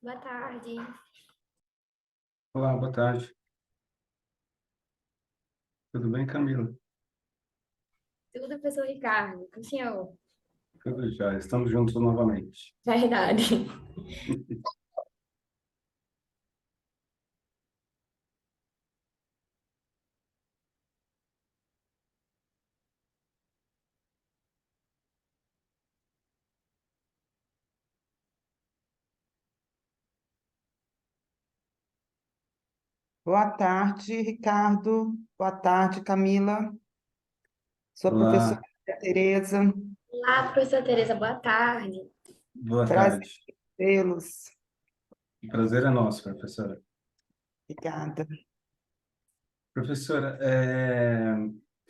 Boa tarde. Olá, boa tarde. Tudo bem, Camila? Tudo, professor Ricardo. Com o senhor? Tudo já. Estamos juntos novamente. Verdade. Boa tarde, Ricardo. Boa tarde, Camila. Sou a professora Olá, Tereza. Olá, professora Tereza. Boa tarde. boa Prazer tarde. em vê-los. O prazer é nosso, professora. Obrigada. Professora,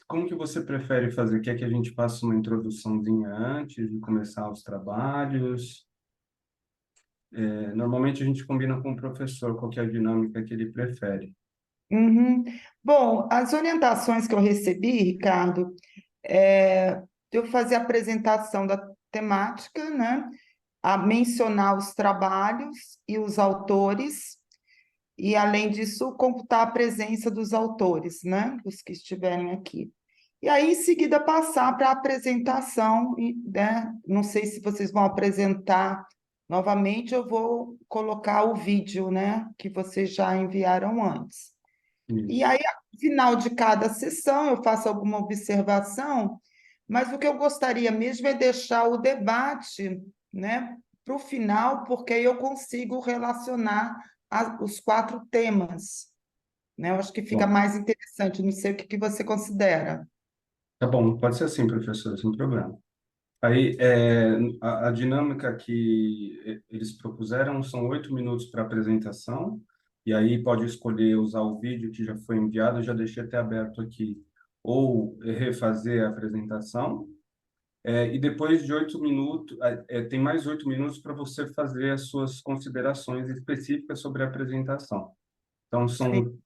como que você prefere fazer? Quer que a gente faça uma introduçãozinha antes de começar os trabalhos? Normalmente a gente combina com o professor qual que é a dinâmica que ele prefere. Uhum. Bom, as orientações que eu recebi, Ricardo, é de eu fazer a apresentação da temática, né? A mencionar os trabalhos e os autores, e, além disso, computar a presença dos autores, né? Os que estiverem aqui. E aí, em seguida, passar para a apresentação, e, né? Não sei se vocês vão apresentar novamente, eu vou colocar o vídeo, né? Que vocês já enviaram antes. E Isso. aí, ao final de cada sessão, eu faço alguma observação, mas o que eu gostaria mesmo é deixar o debate, né, para o final, porque aí eu consigo relacionar os quatro temas, né? Eu acho que fica Bom, mais interessante, não sei o que que você considera. tá bom, pode ser assim, professor, sem problema. Aí, a dinâmica que eles propuseram são 8 minutos para apresentação, e aí pode escolher usar o vídeo que já foi enviado, eu já deixei até aberto aqui, ou refazer a apresentação, e depois de 8 minutos, tem mais 8 minutos para você fazer as suas considerações específicas sobre a apresentação. Então, Sim. são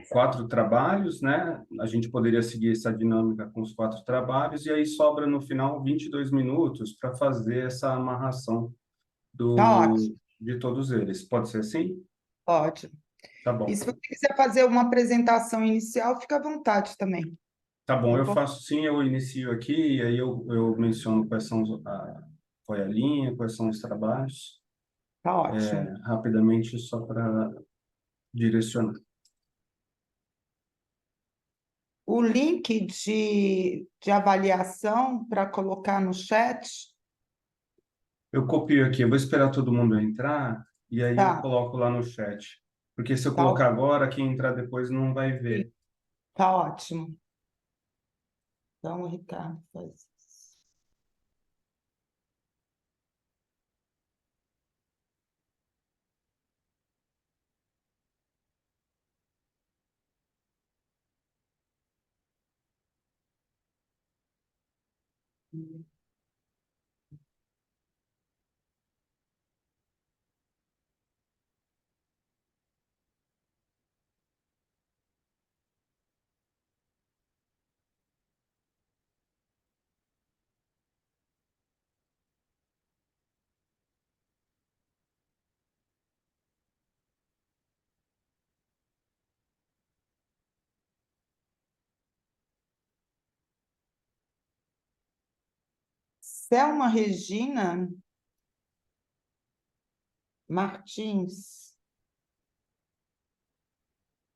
quatro trabalhos, né? A gente poderia seguir essa dinâmica com os quatro trabalhos, e aí sobra no final 22 minutos para fazer essa amarração Tá ótimo, de todos eles. Pode ser assim? ótimo. Tá E bom. se você quiser fazer uma apresentação inicial, fica à vontade também, Tá bom, tá eu bom? faço sim, eu inicio aqui, e aí eu menciono quais são qual é a linha, quais são os trabalhos, Tá ótimo. rapidamente, só para direcionar. O link de avaliação para colocar no chat, Eu copio aqui, eu vou esperar todo mundo entrar, e aí eu tá, coloco lá no chat. Porque se eu tá, colocar agora, quem entrar depois não vai ver. tá ótimo. Então, o Ricardo faz isso. Selma Regina Martins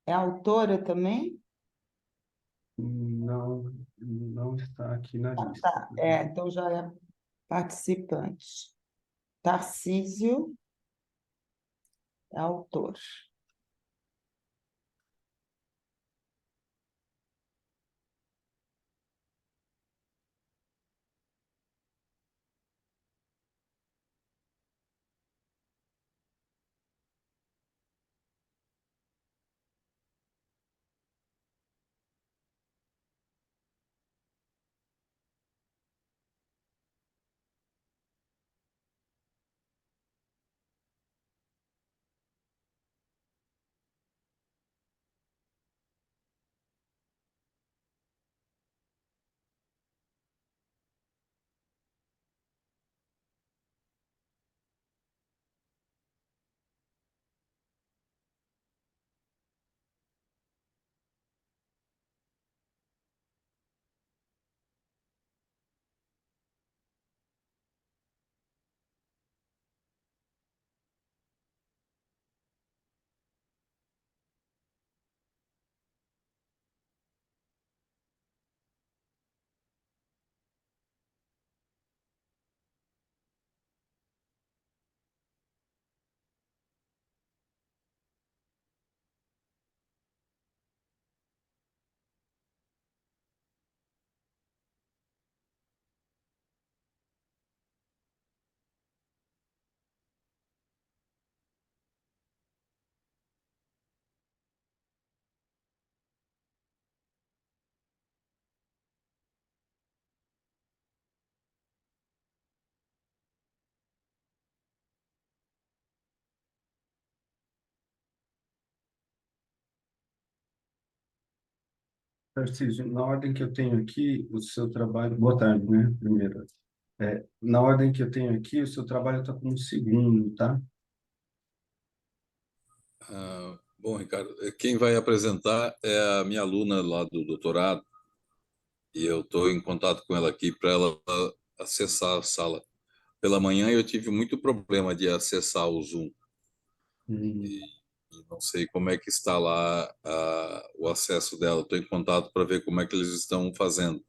é autora também? Não, não está aqui na lista. Tá, então já é participante. Tarcísio é autor. Tarcísio, na ordem que eu tenho aqui, o seu trabalho. Boa tarde, né? Primeiro. Na ordem que eu tenho aqui, o seu trabalho está como segundo, tá? Bom, Ricardo, quem vai apresentar é a minha aluna lá do doutorado, e eu estou em contato com ela aqui para ela acessar a sala. Pela manhã eu tive muito problema de acessar o Zoom, Hum, e não sei como é que está lá o acesso dela. Estou em contato para ver como é que eles estão fazendo,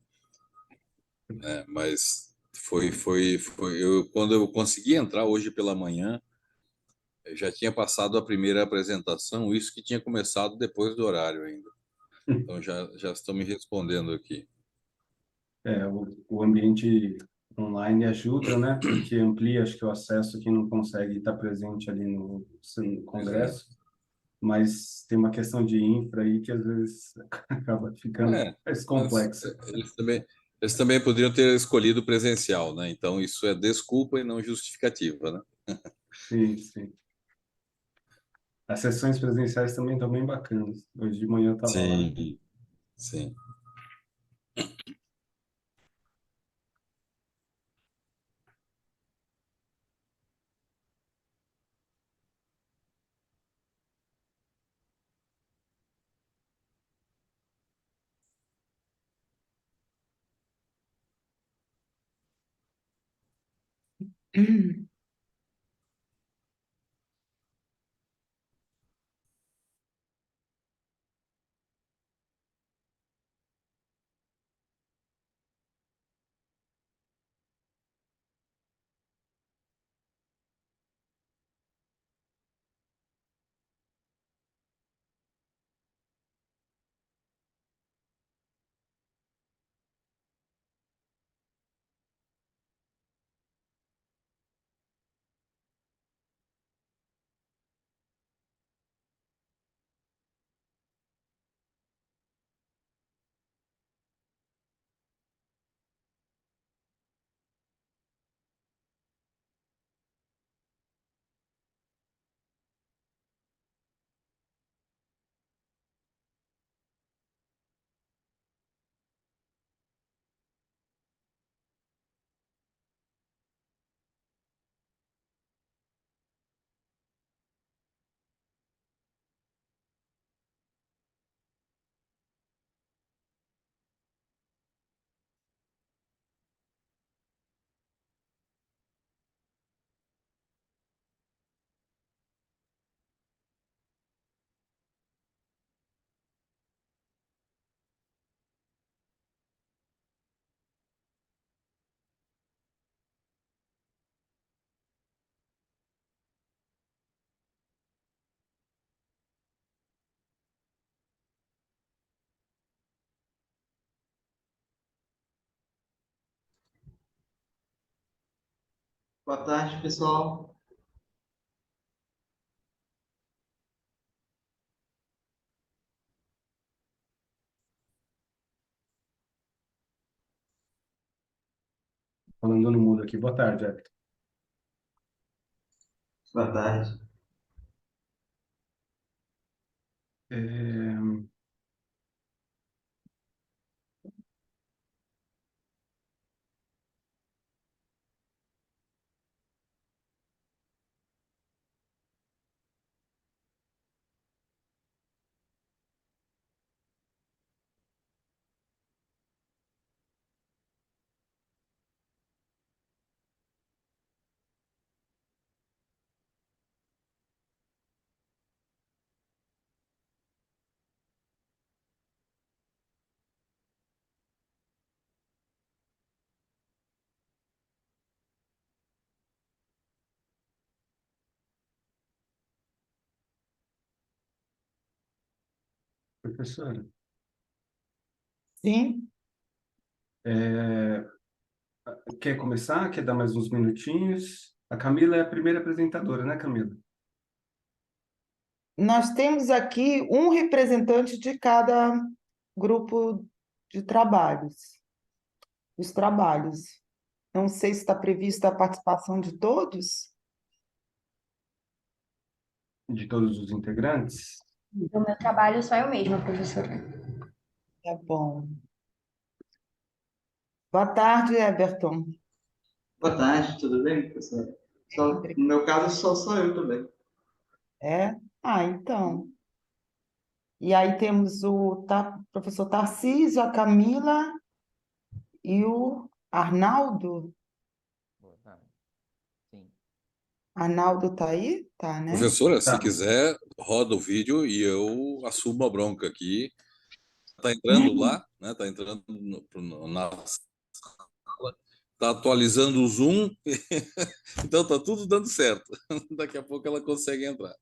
né? Mas quando eu consegui entrar hoje pela manhã, eu já tinha passado a primeira apresentação, isso que tinha começado depois do horário ainda. Então já estão me respondendo aqui. o ambiente online ajuda, né? Porque amplia, acho que o acesso a quem não consegue estar presente ali no Pois é. congresso, mas tem uma questão de infra aí que às vezes acaba ficando É, mais mas complexa. eles também poderiam ter escolhido presencial, né? Então isso é desculpa e não justificativa, né? Sim, sim. As sessões presenciais também estão bem bacanas. Hoje de manhã eu estava lá. Sim, sim. Boa tarde, pessoal. Falando no mudo aqui. Boa tarde, Hector. Boa tarde. É, professora, Sim, é, quer começar? Quer dar mais uns minutinhos? A Camila é a primeira apresentadora, né, Camila? nós temos aqui um representante de cada grupo de trabalhos, os trabalhos. Não sei se está prevista a participação de todos. De todos os integrantes? O meu trabalho só é o mesmo, professora. Tá bom. Boa tarde, Everton. Boa tarde, tudo bem, professor? No meu caso, só sou eu também. É? Ah, então. E aí temos o professor Tarcísio, a Camila e o Arnaldo. Boa tarde. Sim. Arnaldo está aí? Tá, né? Professora, se Tá. quiser, roda o vídeo e eu assumo a bronca aqui. Tá entrando lá, né? Tá entrando na sala, tá atualizando o Zoom, então tá tudo dando certo. Daqui a pouco ela consegue entrar.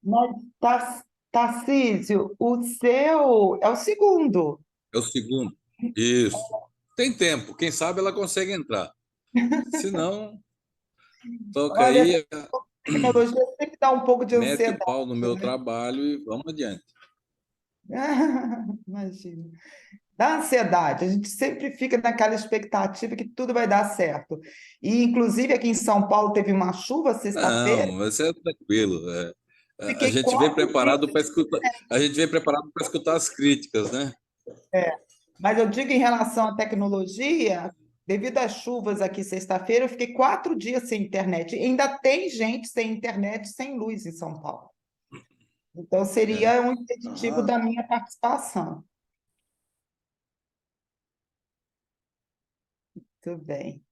Mas, Tarcísio, o seu é o segundo. É o segundo. Isso. Tem tempo, quem sabe ela consegue entrar. Se não, toca Olha, essa aí, tecnologia sempre dá um pouco de mete o ansiedade, pau no meu né? trabalho e vamos adiante. Imagina. Dá ansiedade, a gente sempre fica naquela expectativa que tudo vai dar certo. E, inclusive, aqui em São Paulo teve uma chuva sexta-feira, Não, mas é tranquilo. A fiquei gente vem 4 dias. preparado para escutar, a gente vem preparado para escutar as críticas, né? Mas eu digo em relação à tecnologia, devido às chuvas aqui sexta-feira, eu fiquei 4 dias sem internet. E ainda tem gente sem internet, sem luz em São Paulo. Então, É. seria um impeditivo Ah, da minha participação. Tudo bem.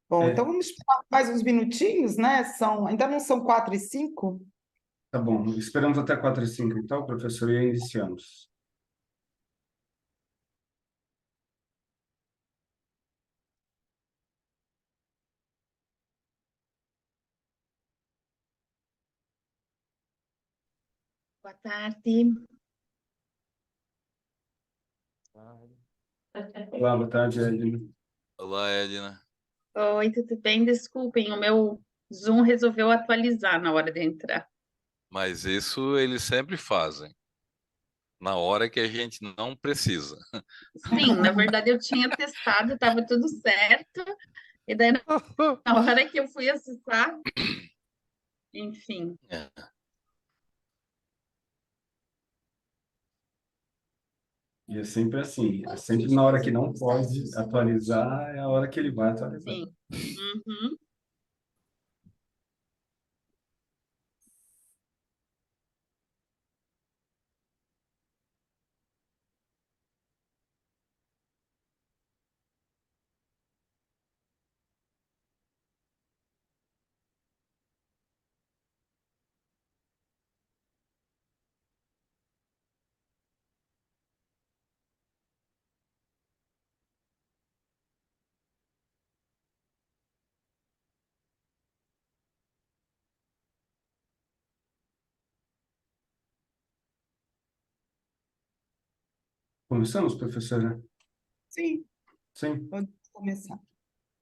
Bom, então É, vamos esperar mais uns minutinhos, né? Ainda não são 4h05? tá bom. Esperamos até 4h05, então, professor, e iniciamos. Boa tarde. Olá, boa tarde, Edna. olá, Edna. Oi, tudo bem? Desculpem, o meu Zoom resolveu atualizar na hora de entrar. Mas isso eles sempre fazem, na hora que a gente não precisa. Sim, na verdade eu tinha testado, estava tudo certo, e daí na hora que eu fui acessar, enfim. É. E é sempre assim, é sempre na hora que não pode atualizar, é a hora que ele vai atualizar. Sim. Uhum. Começamos, professora? Sim, Sim? pode começar.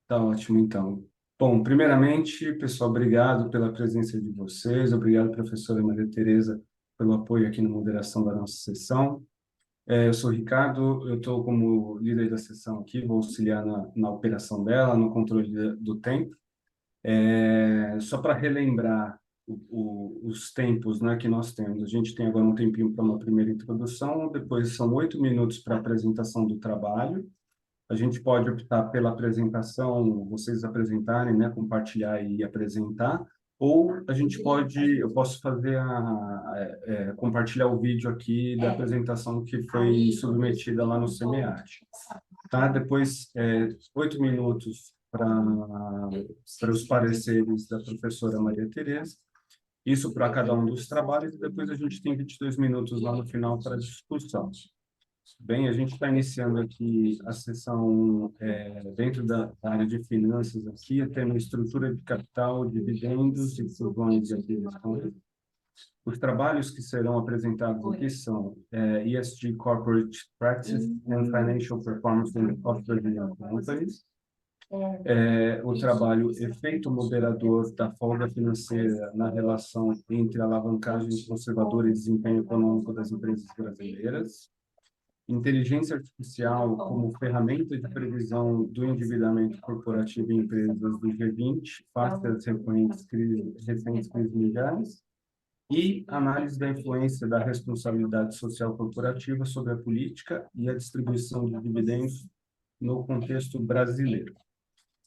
Tá ótimo, então. Bom, primeiramente, pessoal, obrigado pela presença de vocês, obrigado, professora Maria Tereza, pelo apoio aqui na moderação da nossa sessão. Eu sou o Ricardo, eu estou como líder da sessão aqui, vou auxiliar na operação dela, no controle do tempo. Só para relembrar os tempos, né, que nós temos, a gente tem agora um tempinho para uma primeira introdução, depois são 8 minutos para a apresentação do trabalho. A gente pode optar pela apresentação, vocês apresentarem, né, compartilhar e apresentar, ou a gente pode, eu posso fazer compartilhar o vídeo aqui da apresentação que foi submetida lá no SEMEAT. Tá? Depois, 8 minutos para os pareceres da professora Maria Tereza, isso para cada um dos trabalhos, e depois a gente tem 22 minutos lá no final para discussão. Bem, a gente está iniciando aqui a sessão dentro da área de finanças aqui, tendo estrutura de capital, dividendos e fusões e aquisições. Os trabalhos que serão apresentados aqui são ESG Corporate Practice and Financial Performance of Brazilian Companies, o trabalho Efeito Moderador da Folga Financeira na relação entre alavancagem conservadora e desempenho econômico das empresas brasileiras, inteligência artificial como ferramenta de previsão do endividamento corporativo em empresas do G20, face às recentes crises mundiais, e análise da influência da responsabilidade social corporativa sobre a política e a distribuição de dividendos no contexto brasileiro.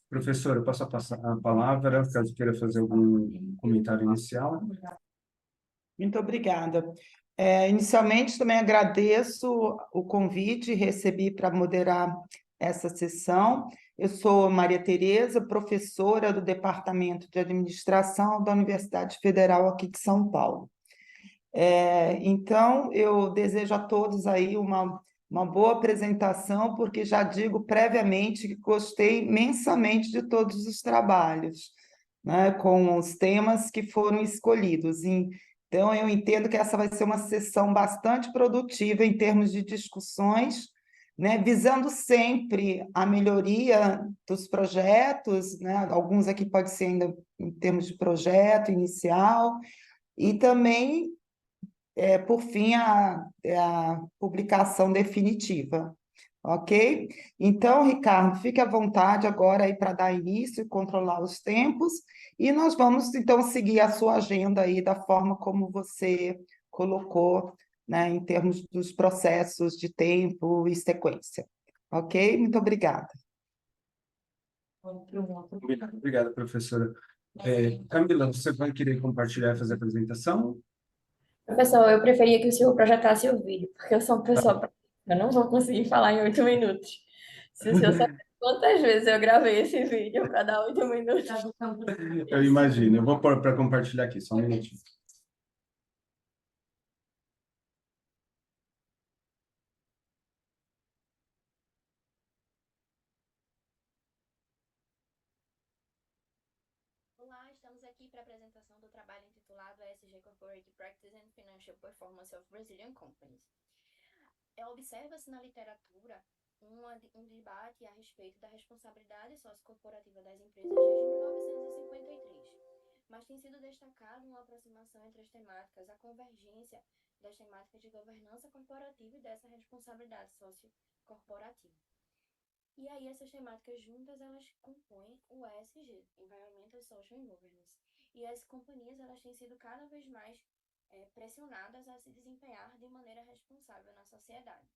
Professora, eu passo a palavra, caso queira fazer algum comentário inicial. Muito obrigada. Inicialmente, também agradeço o convite, recebi para moderar essa sessão. Eu sou Maria Tereza, professora do Departamento de Administração da Universidade Federal aqui de São Paulo. Então, eu desejo a todos aí uma boa apresentação, porque já digo previamente que gostei imensamente de todos os trabalhos, né, com os temas que foram escolhidos. Então, eu entendo que essa vai ser uma sessão bastante produtiva em termos de discussões, né, visando sempre a melhoria dos projetos, né, alguns aqui pode ser ainda em termos de projeto inicial, e também, por fim, a publicação definitiva. Ok? Então, Ricardo, fique à vontade agora aí para dar início e controlar os tempos, e nós vamos, então, seguir a sua agenda aí da forma como você colocou, né, em termos dos processos de tempo e sequência. Ok? Muito obrigada. Obrigado, professora. Camila, você vai querer compartilhar e fazer a apresentação? Professor, eu preferia que o senhor projetasse o vídeo, porque eu sou uma pessoa prática, eu não vou conseguir falar em 8 minutos. Se o senhor sabe quantas vezes eu gravei esse vídeo para dar 8 minutos. Eu imagino. Eu vou pôr para compartilhar aqui, só um minutinho. Olá, estamos aqui para a apresentação do trabalho intitulado ESG Corporate Practice and Financial Performance of Brazilian Companies. Observa-se na literatura um debate a respeito da responsabilidade sociocorporativa das empresas desde 1953, mas tem sido destacado uma aproximação entre as temáticas, a convergência das temáticas de governança corporativa e dessa responsabilidade sociocorporativa. E aí essas temáticas juntas, elas compõem o ESG, Environmental, Social and Governance. E as companhias, elas têm sido cada vez mais pressionadas a se desempenhar de maneira responsável na sociedade.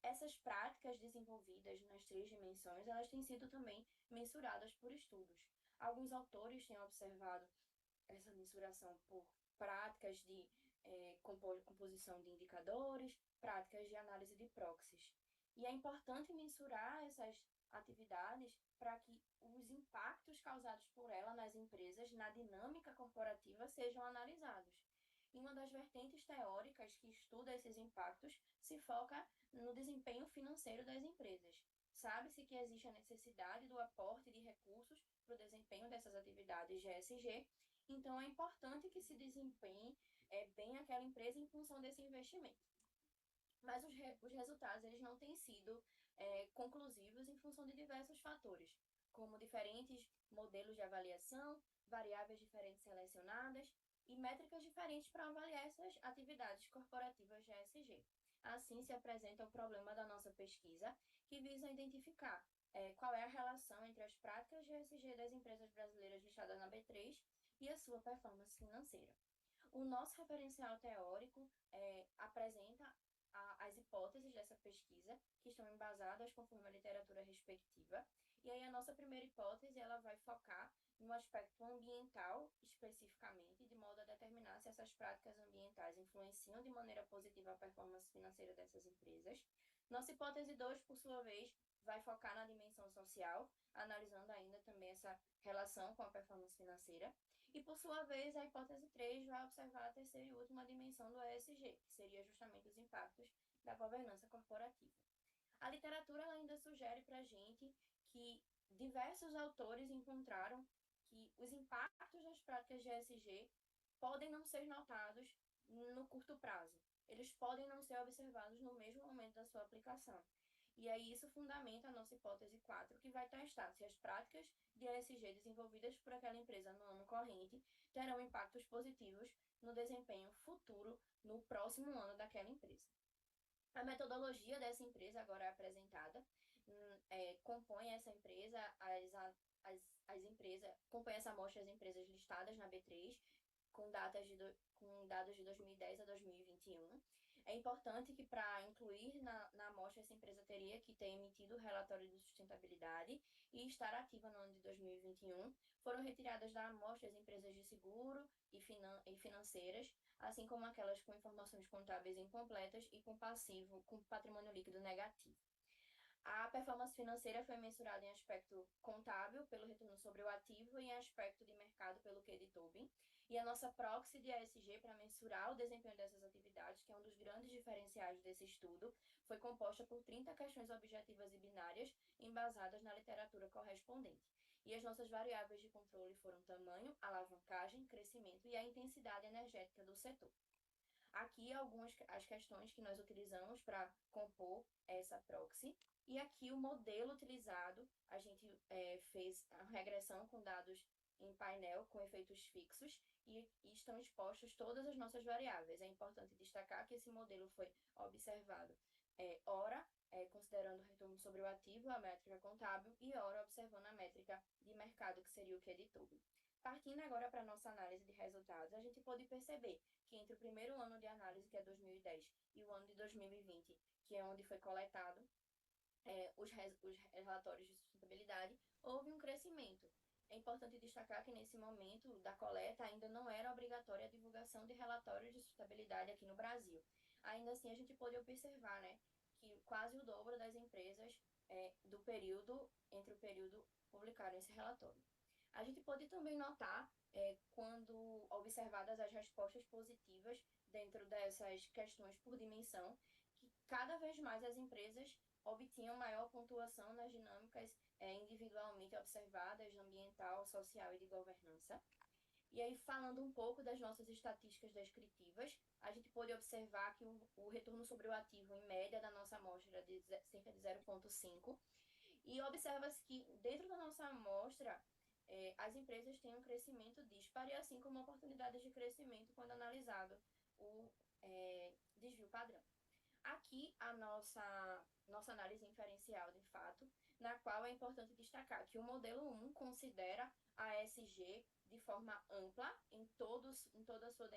Essas práticas desenvolvidas nas 3 dimensões, elas têm sido também mensuradas por estudos. Alguns autores têm observado essa mensuração por práticas de composição de indicadores, práticas de análise de proxies. E é importante mensurar essas atividades para que os impactos causados por ela nas empresas, na dinâmica corporativa, sejam analisados. E uma das vertentes teóricas que estuda esses impactos se foca no desempenho financeiro das empresas. Sabe-se que existe a necessidade do aporte de recursos para o desempenho dessas atividades de ESG, então é importante que se desempenhe bem aquela empresa em função desse investimento. Mas os resultados eles não têm sido conclusivos em função de diversos fatores, como diferentes modelos de avaliação, variáveis diferentes selecionadas e métricas diferentes para avaliar essas atividades corporativas de ESG. Assim, se apresenta o problema da nossa pesquisa, que visa identificar qual é a relação entre as práticas de ESG das empresas brasileiras listadas na B3 e a sua performance financeira. O nosso referencial teórico apresenta as hipóteses dessa pesquisa, que estão embasadas conforme a literatura respectiva. E aí a nossa primeira hipótese, ela vai focar no aspecto ambiental, especificamente, de modo a determinar se essas práticas ambientais influenciam de maneira positiva a performance financeira dessas empresas. Nossa hipótese 2, por sua vez, vai focar na dimensão social, analisando ainda também essa relação com a performance financeira. E, por sua vez, a hipótese 3 vai observar a terceira e última dimensão do ESG, que seria justamente os impactos da governança corporativa. A literatura ainda sugere para a gente que diversos autores encontraram que os impactos das práticas de ESG podem não ser notados no curto prazo. Eles podem não ser observados no mesmo momento da sua aplicação. E aí isso fundamenta a nossa hipótese 4, que vai testar se as práticas de ESG desenvolvidas por aquela empresa no ano corrente terão impactos positivos no desempenho futuro no próximo ano daquela empresa. A metodologia dessa empresa agora é apresentada, compõe essa empresa, compõe essa amostra as empresas listadas na B3, com dados de 2010 a 2021. É importante que, para incluir na amostra, essa empresa teria que ter emitido o relatório de sustentabilidade e estar ativa no ano de 2021. Foram retiradas da amostra as empresas de seguro e financeiras, assim como aquelas com informações contábeis incompletas e com patrimônio líquido negativo. A performance financeira foi mensurada em aspecto contábil pelo retorno sobre o ativo e em aspecto de mercado pelo QD Tobin. E a nossa proxy de ESG para mensurar o desempenho dessas atividades, que é um dos grandes diferenciais desse estudo, foi composta por 30 questões objetivas e binárias embasadas na literatura correspondente. E as nossas variáveis de controle foram tamanho, alavancagem, crescimento e a intensidade energética do setor. Aqui algumas as questões que nós utilizamos para compor essa proxy. E aqui o modelo utilizado, a gente fez a regressão com dados em painel com efeitos fixos e estão expostas todas as nossas variáveis. É importante destacar que esse modelo foi observado ora considerando o retorno sobre o ativo, a métrica contábil, e ora observando a métrica de mercado, que seria o QD Tobin. Partindo agora para a nossa análise de resultados, a gente pode perceber que entre o primeiro ano de análise, que é 2010, e o ano de 2020, que é onde foi coletado os relatórios de sustentabilidade, houve um crescimento. É importante destacar que nesse momento da coleta ainda não era obrigatória a divulgação de relatórios de sustentabilidade aqui no Brasil. Ainda assim, a gente pôde observar, que quase o dobro das empresas entre o período publicaram esse relatório. A gente pode também notar, quando observadas as respostas positivas dentro dessas questões por dimensão, que cada vez mais as empresas obtinham maior pontuação nas dinâmicas individualmente observadas, ambiental, social e de governança. E aí, falando um pouco das nossas estatísticas descritivas, a gente pôde observar que o retorno sobre o ativo, em média, da nossa amostra é de cerca de 0,5. E observa-se que, dentro da nossa amostra, as empresas têm um crescimento disparo, assim como oportunidades de crescimento quando analisado o desvio padrão. Aqui, a nossa análise inferencial, de fato, na qual é importante destacar que o modelo 1 considera a ESG de forma ampla em toda a sua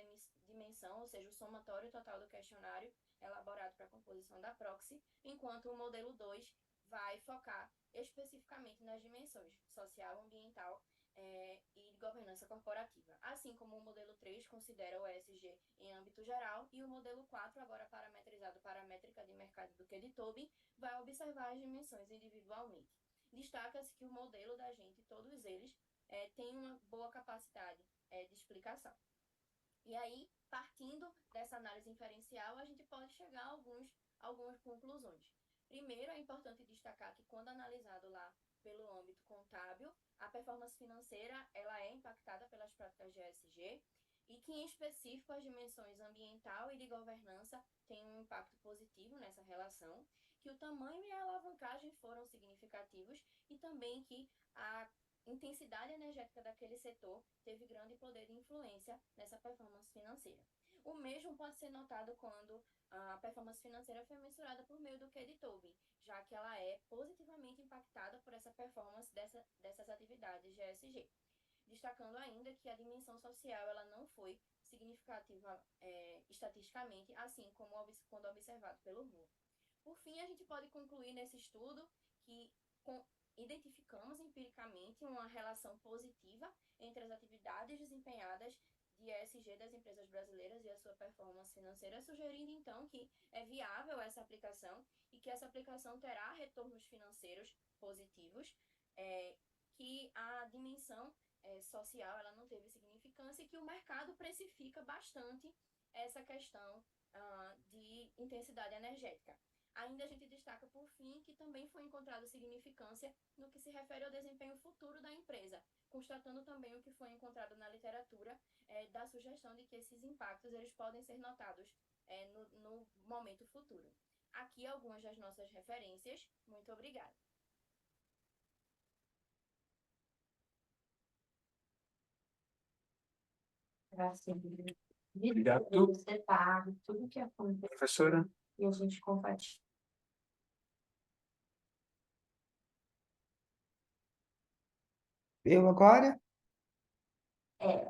dimensão, ou seja, o somatório total do questionário elaborado para a composição da proxy, enquanto o modelo 2 vai focar especificamente nas dimensões social, ambiental e de governança corporativa, assim como o modelo 3 considera o ESG em âmbito geral, e o modelo 4, agora parametrizado para a métrica de mercado do QD Tobin, vai observar as dimensões individualmente. Destaca-se que o modelo da gente, todos eles, tem uma boa capacidade de explicação. E aí, partindo dessa análise inferencial, a gente pode chegar a algumas conclusões. Primeiro, é importante destacar que, quando analisado lá pelo âmbito contábil, a performance financeira ela é impactada pelas práticas de ESG e que, em específico, as dimensões ambiental e de governança têm um impacto positivo nessa relação, que o tamanho e a alavancagem foram significativos e também que a intensidade energética daquele setor teve grande poder de influência nessa performance financeira. O mesmo pode ser notado quando a performance financeira foi mensurada por meio do QD Tobin, já que ela é positivamente impactada por essa performance dessas atividades de ESG. Destacando ainda que a dimensão social ela não foi significativa estatisticamente, assim como quando observado pelo MUR. Por fim, a gente pode concluir nesse estudo que identificamos empiricamente uma relação positiva entre as atividades desempenhadas de ESG das empresas brasileiras e a sua performance financeira, sugerindo então que é viável essa aplicação e que essa aplicação terá retornos financeiros positivos, que a dimensão social ela não teve significância e que o mercado precifica bastante essa questão de intensidade energética. Ainda a gente destaca, por fim, que também foi encontrada significância no que se refere ao desempenho futuro da empresa, constatando também o que foi encontrado na literatura da sugestão de que esses impactos eles podem ser notados no momento futuro. Aqui algumas das nossas referências. Muito obrigada. Obrigado. Tudo que acontece Professora? e a gente compartilha. Eu agora?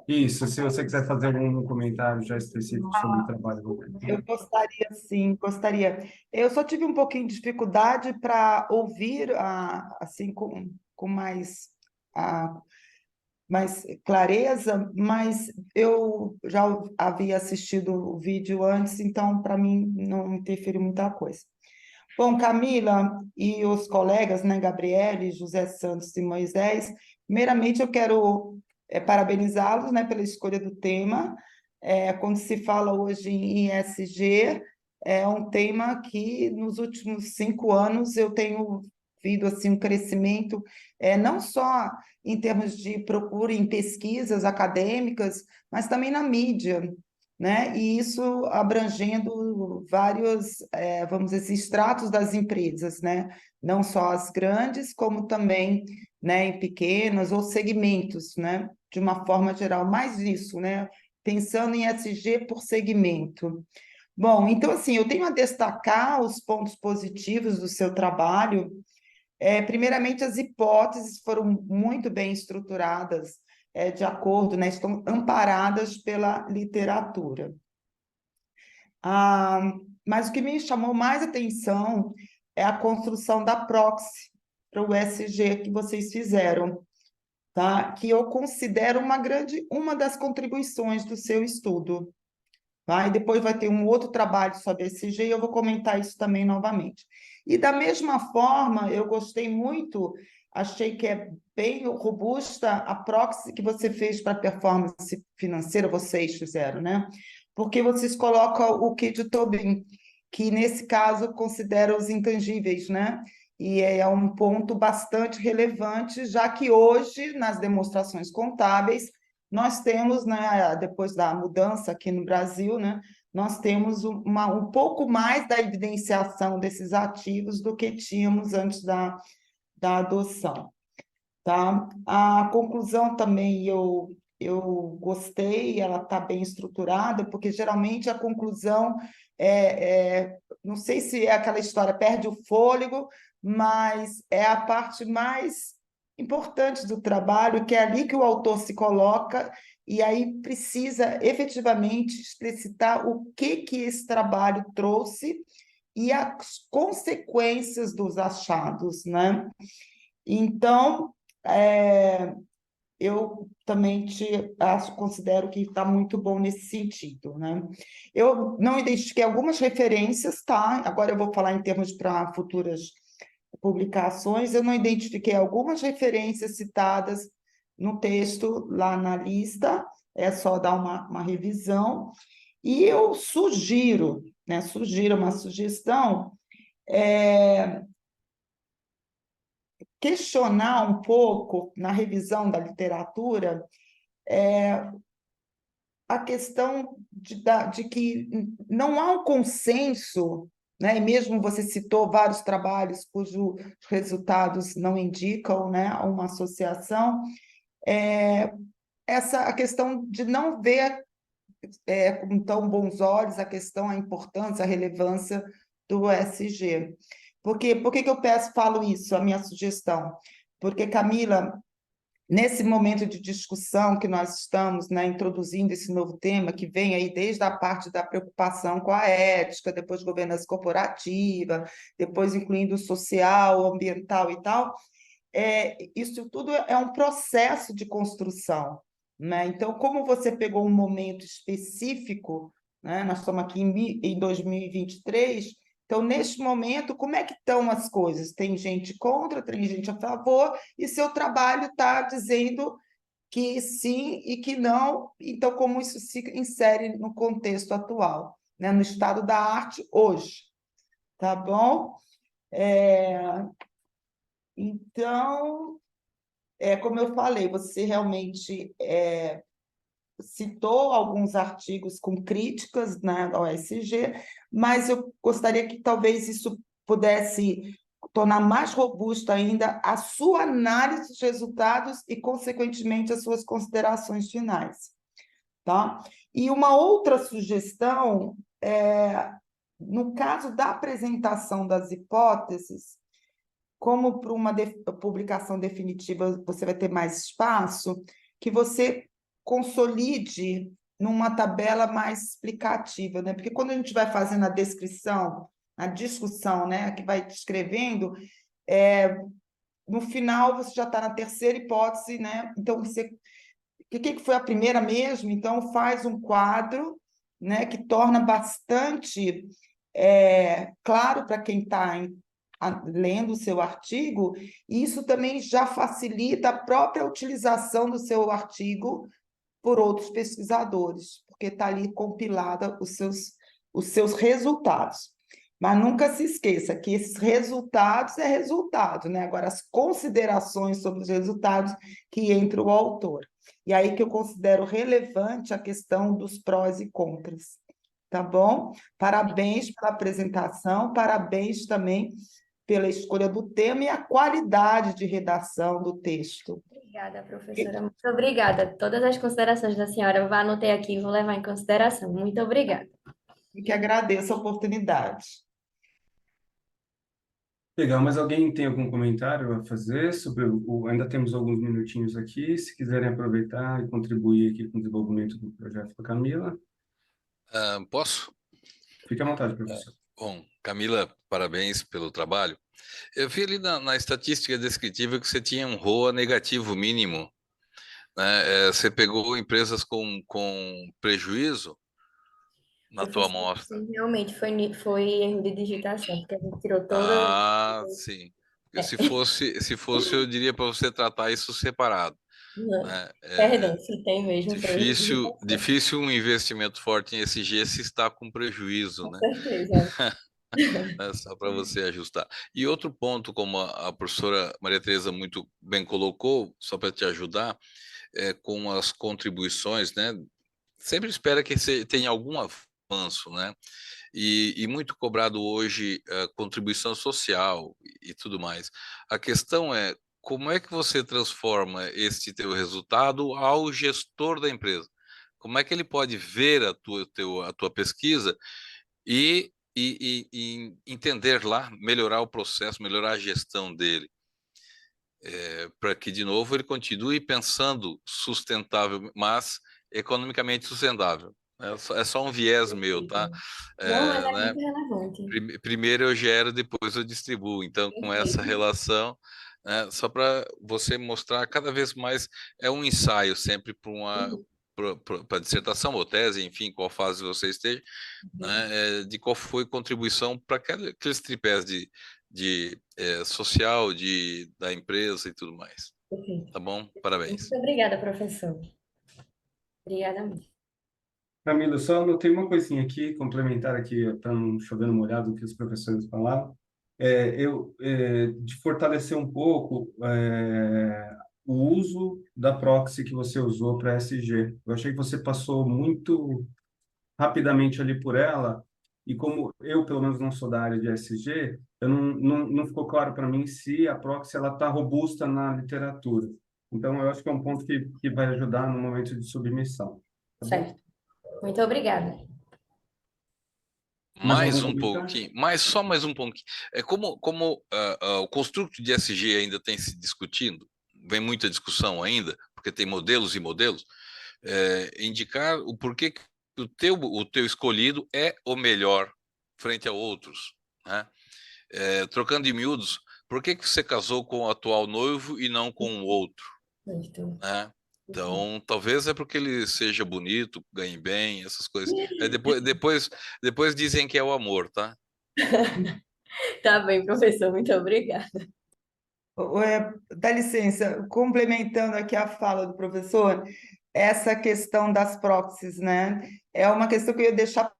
Isso, se você quiser fazer algum comentário já específico sobre o trabalho. Eu gostaria, sim, gostaria. Eu só tive um pouquinho de dificuldade para ouvir, assim, com ah, mais clareza, mas eu já havia assistido o vídeo antes, então, para mim, não interferiu muita coisa. Bom, Camila e os colegas, né, Gabriele, José Santos e Moisés, primeiramente eu quero parabenizá-los, né, pela escolha do tema. Quando se fala hoje em ESG, é um tema que nos últimos 5 anos eu tenho visto assim, um crescimento, não só em termos de procura em pesquisas acadêmicas, mas também na mídia, né? E isso abrangendo vários, vamos dizer, assim, estratos das empresas, né? Não só as grandes, como também, né, em pequenas ou segmentos, né? De uma forma geral, mais isso, né? Pensando em SG por segmento. Bom, então, assim, eu tenho a destacar os pontos positivos do seu trabalho. Primeiramente, as hipóteses foram muito bem estruturadas, de acordo, né, estão amparadas pela literatura. Mas o que me chamou mais atenção é a construção da proxy para o ESG que vocês fizeram, tá? Que eu considero uma das contribuições do seu estudo. Tá? E depois vai ter um outro trabalho sobre ESG e eu vou comentar isso também novamente. E da mesma forma, eu gostei muito, achei que é bem robusta a proxy que você fez para a performance financeira, vocês fizeram, né? Porque vocês colocam o Kid Tobin, que nesse caso considera os intangíveis, né? E é um ponto bastante relevante, já que hoje, nas demonstrações contábeis, nós temos, né, depois da mudança aqui no Brasil, né, nós temos um pouco mais da evidenciação desses ativos do que tínhamos antes da adoção. Tá? A conclusão também eu gostei, ela está bem estruturada, porque geralmente a conclusão não sei se é aquela história, perde o fôlego, mas é a parte mais importante do trabalho, que é ali que o autor se coloca, e aí precisa efetivamente explicitar o que esse trabalho trouxe e as consequências dos achados, né? Então, eu também considero que está muito bom nesse sentido, né? Eu não identifiquei algumas referências, tá? Agora eu vou falar em termos para futuras publicações, eu não identifiquei algumas referências citadas no texto lá na lista, é só dar uma revisão, e eu sugiro, né? Sugiro uma sugestão, questionar um pouco, na revisão da literatura, a questão de que não há um consenso, né? E mesmo você citou vários trabalhos cujos resultados não indicam, né, uma associação, a questão de não ver com tão bons olhos a questão, a importância, a relevância do ESG. Por que que eu falo isso, a minha sugestão? Porque, Camila, nesse momento de discussão que nós estamos, né, introduzindo esse novo tema, que vem aí desde a parte da preocupação com a ética, depois governança corporativa, depois incluindo o social, o ambiental e tal, isso tudo é um processo de construção, né? Então, como você pegou um momento específico, né, nós estamos aqui em 2023, então, neste momento, como é que estão as coisas? Tem gente contra, tem gente a favor, e seu trabalho está dizendo que sim e que não. Então, como isso se insere no contexto atual, né? No estado da arte hoje, tá bom? Então, como eu falei, você realmente citou alguns artigos com críticas, né, ao ESG, mas eu gostaria que talvez isso pudesse tornar mais robusta ainda a sua análise dos resultados e, consequentemente, as suas considerações finais. Tá? E uma outra sugestão, no caso da apresentação das hipóteses, como para uma publicação definitiva você vai ter mais espaço, que você consolide numa tabela mais explicativa, né? Porque quando a gente vai fazendo a descrição, a discussão, né, que vai descrevendo, no final você já está na terceira hipótese, né? Então, o que foi a primeira mesmo? Então, faz um quadro, né, que torna bastante claro para quem está lendo o seu artigo, e isso também já facilita a própria utilização do seu artigo por outros pesquisadores, porque está ali compilada os seus resultados. Mas nunca se esqueça que esses resultados é resultado, né? Agora, as considerações sobre os resultados que entra o autor. E aí que eu considero relevante a questão dos prós e contras. Tá bom? Parabéns pela apresentação, parabéns também pela escolha do tema e a qualidade de redação do texto. Obrigada, professora. Muito obrigada. Todas as considerações da senhora eu anotei aqui e vou levar em consideração. Muito obrigada. E que agradeço a oportunidade. Legal, mas alguém tem algum comentário a fazer sobre Ainda temos alguns minutinhos aqui, se quiserem aproveitar e contribuir aqui com o desenvolvimento do projeto da Camila, Posso? fique à vontade, professor. Bom, Camila, parabéns pelo trabalho. Eu vi ali na estatística descritiva que você tinha um ROA negativo mínimo, né? Você pegou empresas com prejuízo na tua Professora, amostra. sim, realmente foi erro de digitação, porque a gente tirou todas. Ah, sim. Porque se fosse, eu diria para você tratar isso separado, Não, né? perdão, se tem mesmo foi erro de Difícil, digitação. difícil um investimento forte em ESG se está com prejuízo, Com né? certeza. Só para você ajustar. E outro ponto, como a professora Maria Tereza muito bem colocou, só para te ajudar, com as contribuições, né? Sempre espera que tenha algum avanço, né? E muito cobrado hoje contribuição social e tudo mais. A questão é como é que você transforma este teu resultado ao gestor da empresa? Como é que ele pode ver a tua pesquisa e entender lá, melhorar o processo, melhorar a gestão dele, para que, de novo, ele continue pensando sustentável, mas economicamente sustentável. É só um viés meu, tá? Não, mas é Né? muito relevante. Primeiro eu gero, depois eu distribuo. Então, com essa Perfeito. relação, né, só para você mostrar cada vez mais, é um ensaio sempre para uma para dissertação ou tese, enfim, qual fase você esteja, né, de qual foi a contribuição para aqueles tripés de social, da empresa e tudo mais. Perfeito. Tá bom? Parabéns. Muito obrigada, professor. Obrigada mesmo. Camila, só anotei uma coisinha aqui, complementar aqui, para não chover no molhado do que os professores falaram. De fortalecer um pouco o uso da proxy que você usou para SG. Eu achei que você passou muito rapidamente ali por ela, e como eu, pelo menos, não sou da área de SG, eu não ficou claro para mim se a proxy está robusta na literatura. Então, eu acho que é um ponto que vai ajudar no momento de submissão. Tá bom? Certo. Muito obrigada. Mais algum Mais um comentário? pouquinho, só mais um pouquinho. Como o construto de SG ainda tem se discutindo, vem muita discussão ainda, porque tem modelos e modelos, indicar o porquê que o teu escolhido é o melhor frente a outros, né? Trocando em miúdos, por que você casou com o atual noivo e não com o outro, Certo. né? Então, talvez é porque ele seja bonito, ganhe bem, essas coisas. Depois dizem que é o amor, tá? Tá bem, professor. Muito obrigada. Dá licença, complementando aqui a fala do professor, essa questão das proxies, né? É uma questão que eu ia deixar.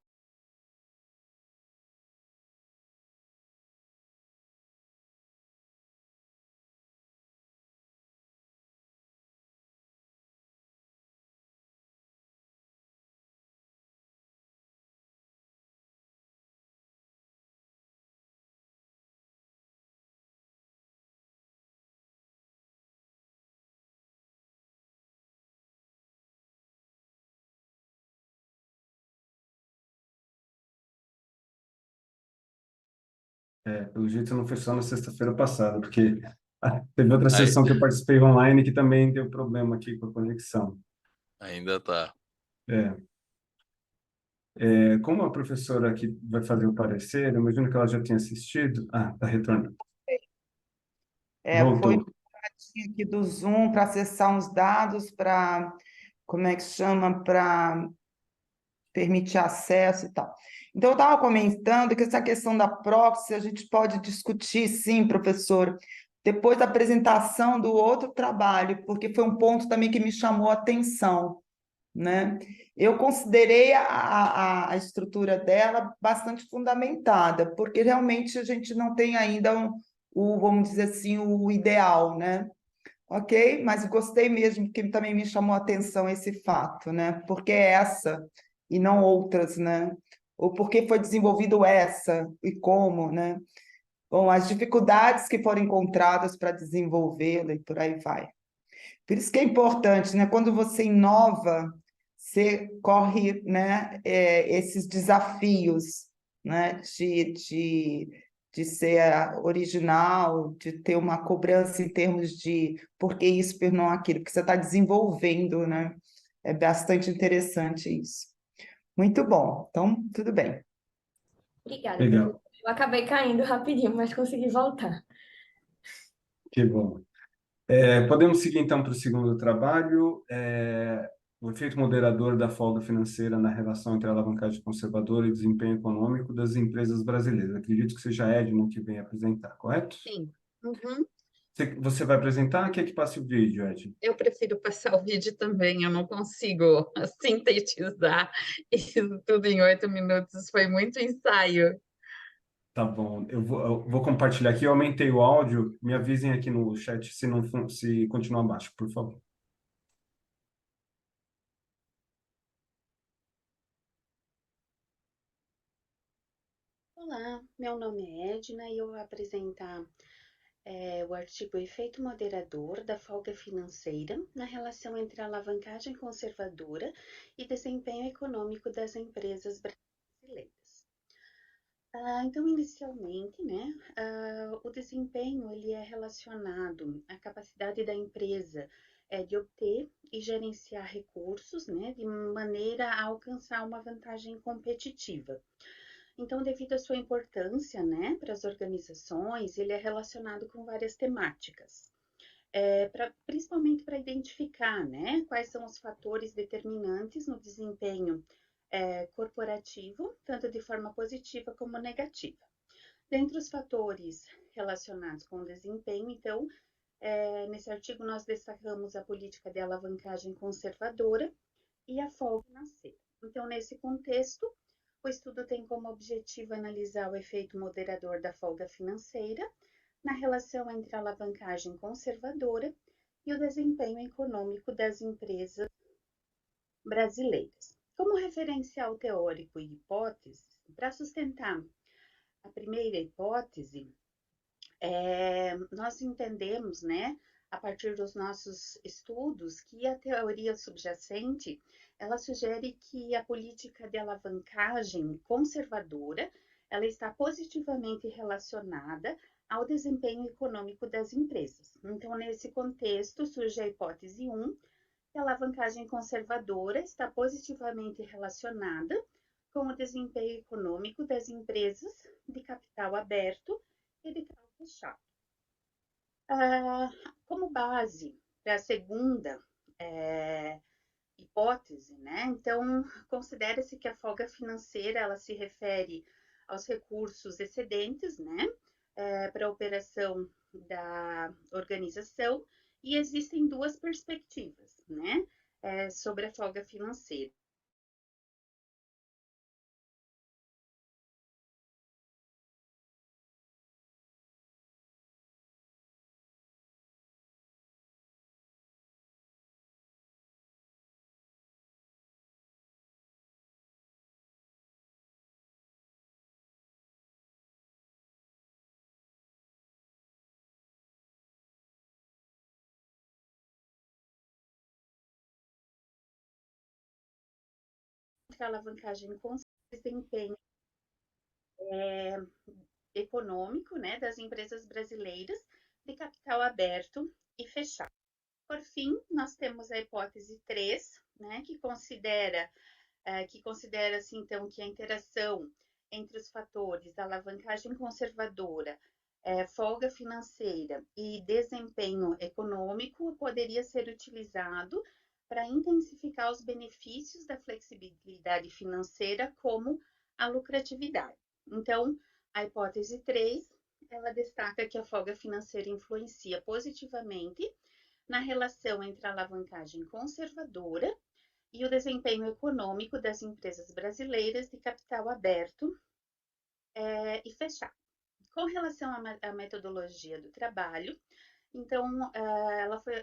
Pelo jeito não foi só na sexta-feira passada, porque teve outra Aí, sessão que eu participei online que também deu problema aqui com a conexão. Ainda tá. É. Como a professora aqui vai fazer o parecer, eu imagino que ela já tinha assistido. Ah, está retornando. Foi Voltou. aqui do Zoom para acessar uns dados para, como é que chama, para permitir acesso e tal. Então, eu estava comentando que essa questão da proxy a gente pode discutir, sim, professor, depois da apresentação do outro trabalho, porque foi um ponto também que me chamou a atenção, né? Eu considerei a estrutura dela bastante fundamentada, porque realmente a gente não tem ainda vamos dizer assim, o ideal, né? Ok, mas gostei mesmo, porque também me chamou a atenção esse fato, né? Porque é essa e não outras, né? Ou porque foi desenvolvido essa e como, né? Bom, as dificuldades que foram encontradas para desenvolvê-la e por aí vai. Por isso que é importante, né? Quando você inova, você corre, né, esses desafios, né, de ser original, de ter uma cobrança em termos de por que isso, por não aquilo, porque você está desenvolvendo, né? É bastante interessante isso. Muito bom. Então, tudo bem. Obrigada, professor. Legal. Eu acabei caindo rapidinho, mas consegui voltar. Que bom. Podemos seguir então para o segundo trabalho, o efeito moderador da folga financeira na relação entre a alavancagem conservadora e desempenho econômico das empresas brasileiras. Acredito que seja a Edna que vem apresentar, correto? Sim. Uhum. Você vai apresentar? Quer que passe o vídeo, Edna? Eu prefiro passar o vídeo também, eu não consigo sintetizar isso tudo em 8 minutos, foi muito ensaio. Tá bom, eu vou compartilhar aqui. Eu aumentei o áudio. Me avisem aqui no chat se não se continuar baixo, por favor. Olá, meu nome é Edna e eu vou apresentar o artigo Efeito Moderador da Folga Financeira na relação entre a alavancagem conservadora e desempenho econômico das empresas brasileiras. Então, inicialmente, né, o desempenho ele é relacionado à capacidade da empresa de obter e gerenciar recursos, né, de maneira a alcançar uma vantagem competitiva. Então, devido à sua importância, né, para as organizações, ele é relacionado com várias temáticas, principalmente para identificar, né, quais são os fatores determinantes no desempenho corporativo, tanto de forma positiva como negativa. Dentre os fatores relacionados com o desempenho, então, nesse artigo nós destacamos a política de alavancagem conservadora e a folga financeira. Então, nesse contexto, o estudo tem como objetivo analisar o efeito moderador da folga financeira na relação entre a alavancagem conservadora e o desempenho econômico das empresas brasileiras. Como referencial teórico e hipótese, para sustentar a primeira hipótese, nós entendemos, né, a partir dos nossos estudos, que a teoria subjacente ela sugere que a política de alavancagem conservadora ela está positivamente relacionada ao desempenho econômico das empresas. Então, nesse contexto, surge a hipótese 1, que a alavancagem conservadora está positivamente relacionada com o desempenho econômico das empresas de capital aberto e de capital fechado. Como base para a segunda hipótese, né? Então, considera-se que a folga financeira ela se refere aos recursos excedentes, né? Para a operação da organização, e existem duas perspectivas, né? Sobre a folga financeira. A alavancagem com desempenho econômico, né, das empresas brasileiras de capital aberto e fechado. Por fim, nós temos a hipótese 3, né, que considera-se, então, que a interação entre os fatores alavancagem conservadora, folga financeira e desempenho econômico poderia ser utilizado para intensificar os benefícios da flexibilidade financeira, como a lucratividade. Então, a hipótese 3, ela destaca que a folga financeira influencia positivamente na relação entre a alavancagem conservadora e o desempenho econômico das empresas brasileiras de capital aberto e fechado. Com relação à metodologia do trabalho, então,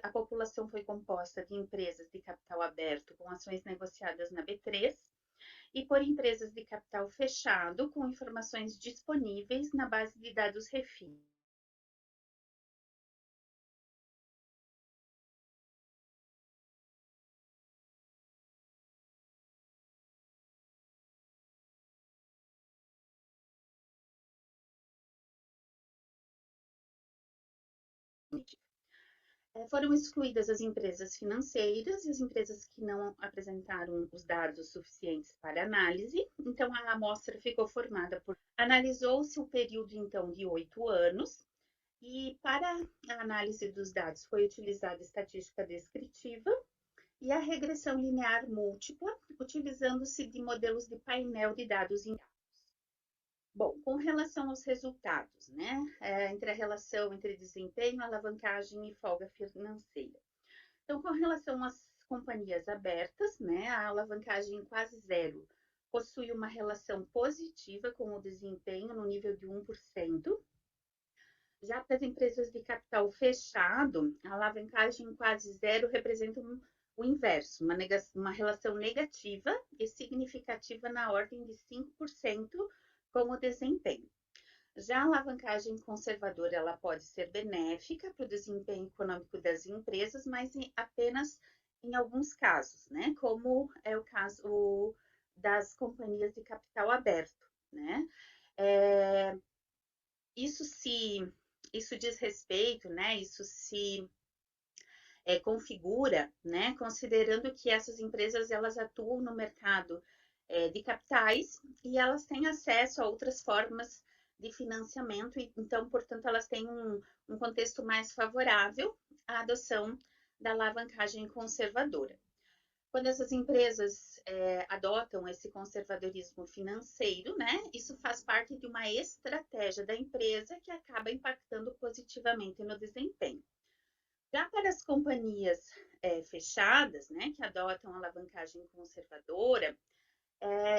a população foi composta de empresas de capital aberto com ações negociadas na B3 e por empresas de capital fechado com informações disponíveis na base de dados Refin. Foram excluídas as empresas financeiras e as empresas que não apresentaram os dados suficientes para análise. Então, a amostra ficou formada por... Analisou-se o período, então, de 8 anos, e para a análise dos dados foi utilizada estatística descritiva e a regressão linear múltipla, utilizando-se de modelos de painel de dados em dados. Bom, com relação aos resultados, né, entre a relação entre desempenho, alavancagem e folga financeira. Então, com relação às companhias abertas, né, a alavancagem quase zero possui uma relação positiva com o desempenho no nível de 1%. Já para as empresas de capital fechado, a alavancagem quase zero representa o inverso, uma relação negativa e significativa na ordem de 5% com o desempenho. Já a alavancagem conservadora, ela pode ser benéfica para o desempenho econômico das empresas, mas apenas em alguns casos, né? Como é o caso das companhias de capital aberto, né? Isso diz respeito, né? Isso se configura, né? Considerando que essas empresas elas atuam no mercado de capitais e elas têm acesso a outras formas de financiamento e, então, portanto, elas têm um contexto mais favorável à adoção da alavancagem conservadora. Quando essas empresas adotam esse conservadorismo financeiro, né, isso faz parte de uma estratégia da empresa que acaba impactando positivamente no desempenho. Já para as companhias fechadas, né, que adotam a alavancagem conservadora,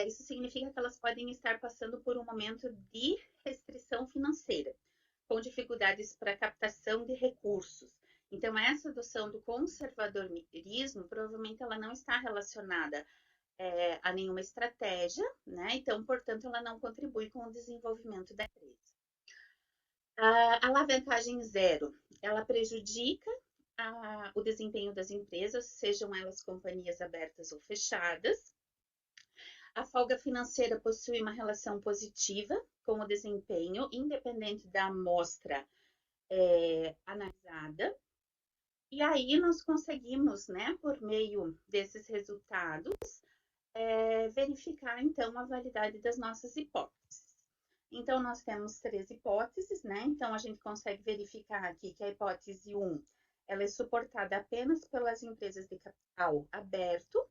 isso significa que elas podem estar passando por um momento de restrição financeira, com dificuldades para captação de recursos. Então, essa adoção do conservadorismo, provavelmente ela não está relacionada a nenhuma estratégia, né? Então, portanto, ela não contribui com o desenvolvimento da empresa. A alavancagem zero, ela prejudica o desempenho das empresas, sejam elas companhias abertas ou fechadas. A folga financeira possui uma relação positiva com o desempenho, independente da amostra analisada. E aí nós conseguimos, né, por meio desses resultados, verificar, então, a validade das nossas hipóteses. Então, nós temos 3 hipóteses, né? Então, a gente consegue verificar aqui que a hipótese 1, ela é suportada apenas pelas empresas de capital aberto.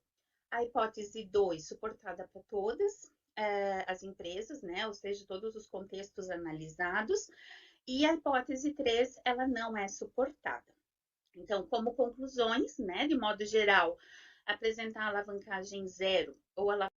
A hipótese 2, suportada por todas as empresas, né? Ou seja, todos os contextos analisados. E a hipótese 3, ela não é suportada. Então, como conclusões, né? De modo geral, apresentar a alavancagem zero ou a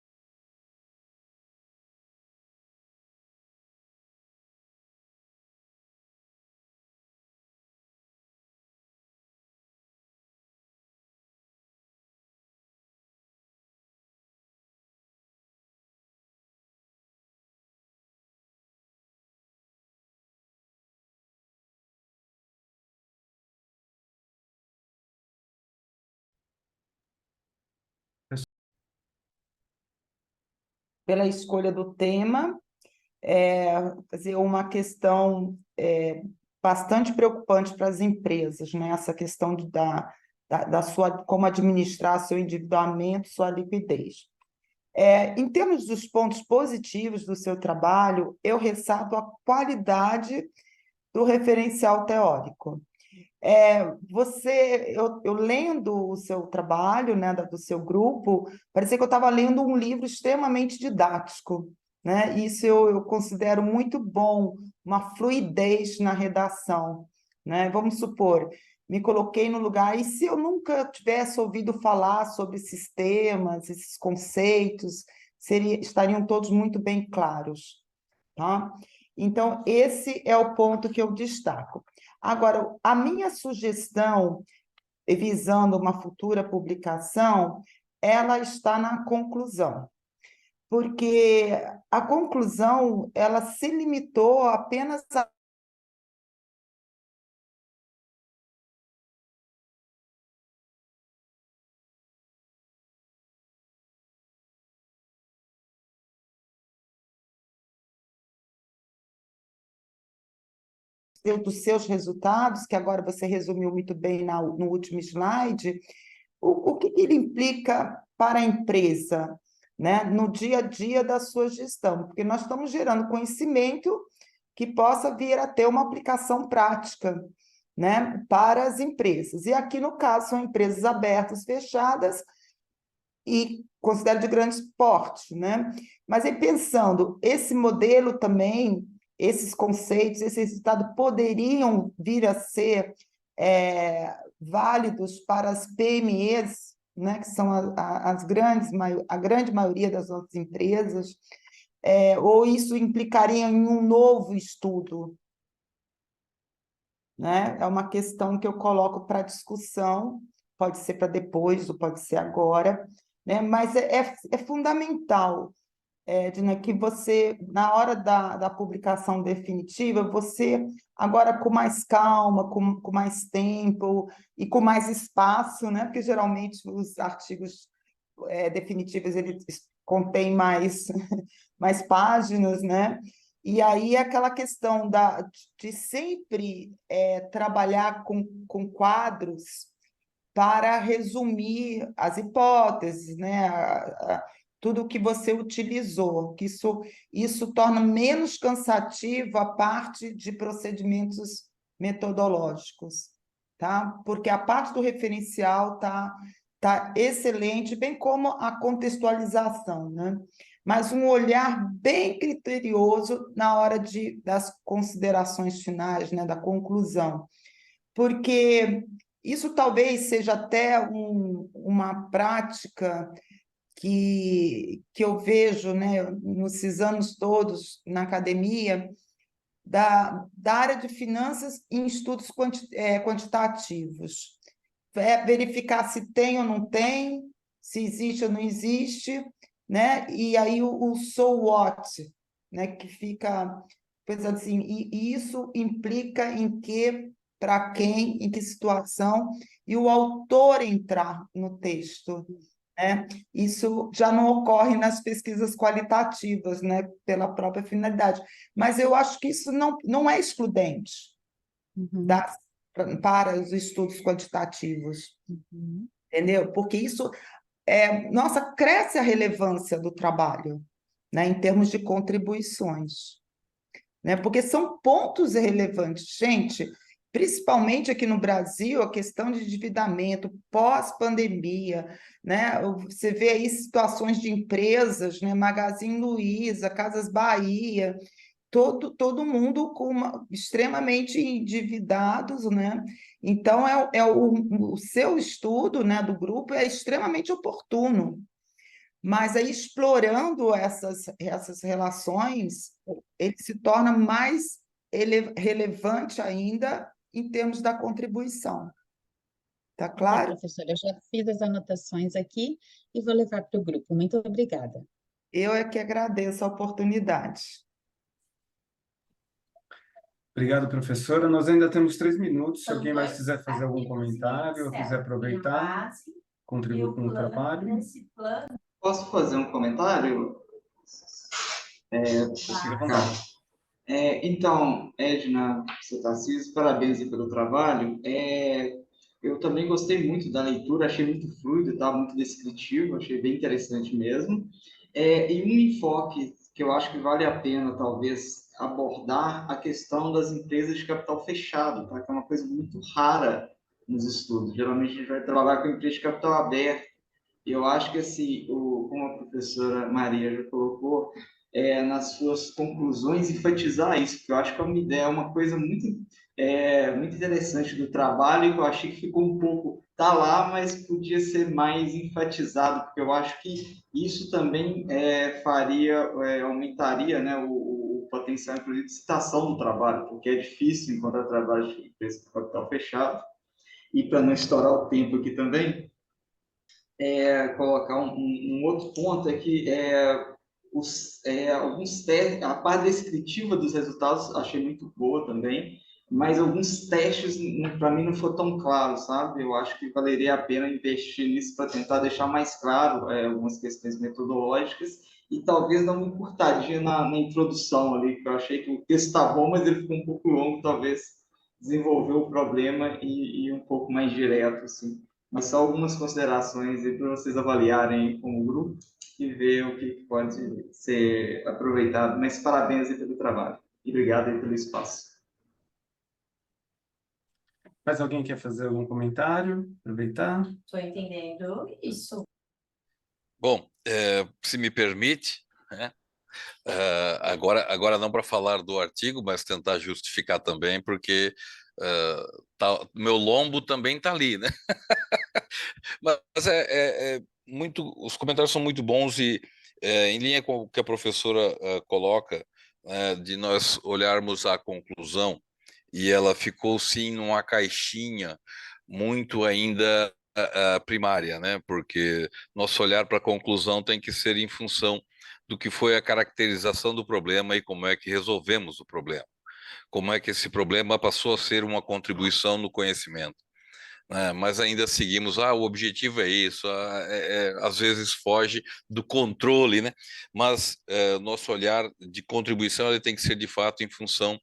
pela escolha do tema, quer dizer, uma questão bastante preocupante para as empresas, né? Essa questão da como administrar seu endividamento, sua liquidez. Em termos dos pontos positivos do seu trabalho, eu ressalto a qualidade do referencial teórico. Eu lendo o seu trabalho, né, do seu grupo, parecia que eu estava lendo um livro extremamente didático, né? Isso eu considero muito bom, uma fluidez na redação, né? Vamos supor, me coloquei no lugar, e se eu nunca tivesse ouvido falar sobre sistemas, esses conceitos, estariam todos muito bem claros, tá? Então, esse é o ponto que eu destaco. Agora, a minha sugestão, visando uma futura publicação, ela está na conclusão, porque a conclusão ela se limitou apenas a dos seus resultados, que agora você resumiu muito bem no último slide, o que ele implica para a empresa, né, no dia a dia da sua gestão, porque nós estamos gerando conhecimento que possa vir a ter uma aplicação prática, né, para as empresas. E aqui, no caso, são empresas abertas, fechadas, e considero de grande porte, né? Mas aí pensando, esse modelo também, esses conceitos, esse resultado poderiam vir a ser válidos para as PMEs, né? Que são a grande maioria das nossas empresas, ou isso implicaria em um novo estudo, né? É uma questão que eu coloco para discussão, pode ser para depois, ou pode ser agora, né? Mas é fundamental, Edna, que você, na hora da publicação definitiva, você, agora com mais calma, com mais tempo e com mais espaço, né? Porque geralmente os artigos definitivos eles contêm mais páginas, né? E aí aquela questão de sempre trabalhar com quadros para resumir as hipóteses, né? Tudo que você utilizou, que isso torna menos cansativo a parte de procedimentos metodológicos, tá? Porque a parte do referencial tá excelente, bem como a contextualização, né? Mas um olhar bem criterioso na hora das considerações finais, né? Da conclusão, porque isso talvez seja até uma prática que eu vejo, né, nesses anos todos na academia, da área de finanças em estudos quantitativos. Verificar se tem ou não tem, se existe ou não existe, né? E aí o so what, né? Que fica pensando assim, e isso implica em que, para quem, em que situação, e o autor entrar no texto, né? Isso já não ocorre nas pesquisas qualitativas, né? Pela própria finalidade. Mas eu acho que isso não é excludente para os estudos quantitativos, entendeu? Porque isso, nossa, cresce a relevância do trabalho, né? Em termos de contribuições, né? Porque são pontos relevantes. Gente, principalmente aqui no Brasil, a questão de endividamento pós-pandemia, né? Você vê aí situações de empresas, né? Magazine Luiza, Casas Bahia, todo mundo extremamente endividados, né? Então, o seu estudo, né, do grupo é extremamente oportuno. Mas aí, explorando essas relações, ele se torna mais relevante ainda em termos da contribuição. Tá claro? Professora, eu já fiz as anotações aqui e vou levar para o grupo. Muito obrigada. Eu é que agradeço a oportunidade. Obrigado, professora. Nós ainda temos 3 minutos. Se alguém mais quiser fazer algum comentário ou quiser aproveitar, contribuir com o trabalho. Posso fazer um comentário? Fique à vontade. Então, Edna, Tarcísio, parabéns aí pelo trabalho. Eu também gostei muito da leitura, achei muito fluido, tá? Muito descritivo, achei bem interessante mesmo. E um enfoque que eu acho que vale a pena, talvez, abordar a questão das empresas de capital fechado, tá? Que é uma coisa muito rara nos estudos. Geralmente a gente vai trabalhar com empresas de capital aberto. E eu acho que, assim, como a professora Maria já colocou, nas suas conclusões, enfatizar isso, porque eu acho que é uma ideia, uma coisa muito interessante do trabalho, que eu achei que ficou um pouco, tá lá, mas podia ser mais enfatizado, porque eu acho que isso também aumentaria, né, o potencial, inclusive, de citação do trabalho, porque é difícil encontrar trabalho de empresa com capital fechado. E para não estourar o tempo aqui também, colocar um outro ponto é que alguns testes, a parte descritiva dos resultados achei muito boa também, mas alguns testes para mim não foi tão claro, sabe? Eu acho que valeria a pena investir nisso para tentar deixar mais claro algumas questões metodológicas e talvez dar uma encurtadinha na introdução ali, que eu achei que o texto está bom, mas ele ficou um pouco longo, talvez desenvolver o problema e um pouco mais direto, assim. Mas só algumas considerações para vocês avaliarem como grupo e ver o que pode ser aproveitado. Mas parabéns aí pelo trabalho. E obrigado aí pelo espaço. Mais alguém quer fazer algum comentário? Aproveitar? Estou entendendo isso. Bom, se me permite, né? Agora não para falar do artigo, mas tentar justificar também, porque meu lombo também está ali, né? Mas os comentários são muito bons e em linha com o que a professora coloca, de nós olharmos a conclusão, e ela ficou sim numa caixinha muito ainda primária, né? Porque nosso olhar para a conclusão tem que ser em função do que foi a caracterização do problema e como é que resolvemos o problema. Como é que esse problema passou a ser uma contribuição no conhecimento. Mas ainda seguimos, o objetivo é isso, às vezes foge do controle, né? Mas nosso olhar de contribuição ele tem que ser de fato em função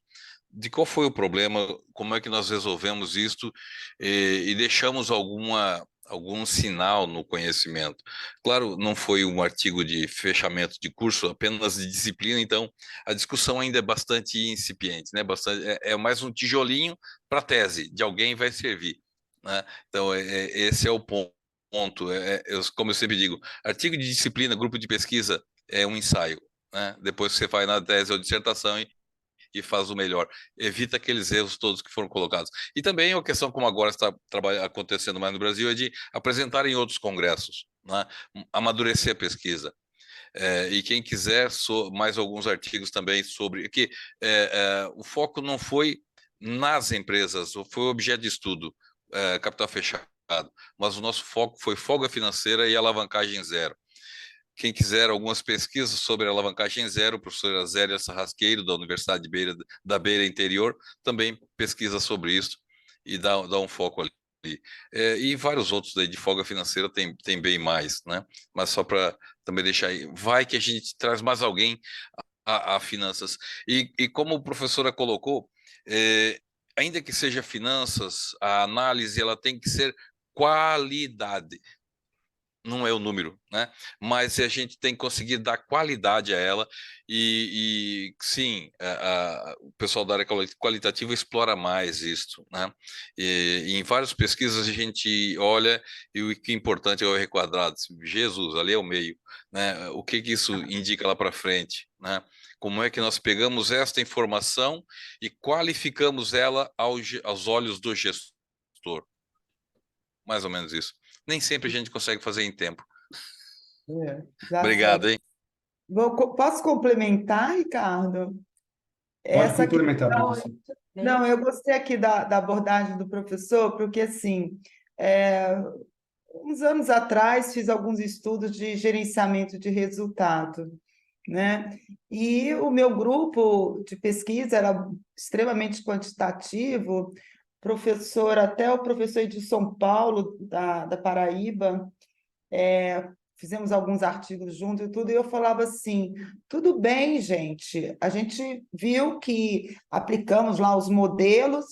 de qual foi o problema, como é que nós resolvemos isto e deixamos algum sinal no conhecimento. Claro, não foi um artigo de fechamento de curso, apenas de disciplina, então a discussão ainda é bastante incipiente, né? É mais um tijolinho para a tese, de alguém vai servir, né? Então, esse é o ponto. Como eu sempre digo, artigo de disciplina, grupo de pesquisa é um ensaio, né? Depois você vai na tese ou dissertação e faz o melhor. Evita aqueles erros todos que foram colocados. E também a questão, como agora está acontecendo mais no Brasil, é de apresentar em outros congressos, né? Amadurecer a pesquisa. E quem quiser, mais alguns artigos também sobre... que o foco não foi nas empresas, foi objeto de estudo, capital fechado, mas o nosso foco foi folga financeira e alavancagem zero. Quem quiser algumas pesquisas sobre alavancagem zero, a professora Zélia Sarrasqueiro, da Universidade da Beira Interior, também pesquisa sobre isso e dá um foco ali. E vários outros daí de folga financeira tem bem mais, né? Mas só para também deixar aí, vai que a gente traz mais alguém a finanças. E como a professora colocou, ainda que seja finanças, a análise ela tem que ser qualidade. Não é o número, né? Mas a gente tem que conseguir dar qualidade a ela e sim, o pessoal da área qualitativa explora mais isto, né? E em várias pesquisas a gente olha e o que é importante é o R quadrado. Jesus, ali é o meio, né? O que isso indica lá para frente, né? Como é que nós pegamos esta informação e qualificamos ela aos olhos do gestor? Mais ou menos isso. Nem sempre a gente consegue fazer em tempo. Obrigado, hein? Posso complementar, Ricardo? Pode complementar, professor. Não, eu gostei aqui da abordagem do professor, porque, assim, uns anos atrás fiz alguns estudos de gerenciamento de resultado, né? E o meu grupo de pesquisa era extremamente quantitativo, até o professor de São Paulo, da Paraíba, fizemos alguns artigos juntos e tudo, e eu falava assim, tudo bem, gente, a gente viu que aplicamos lá os modelos,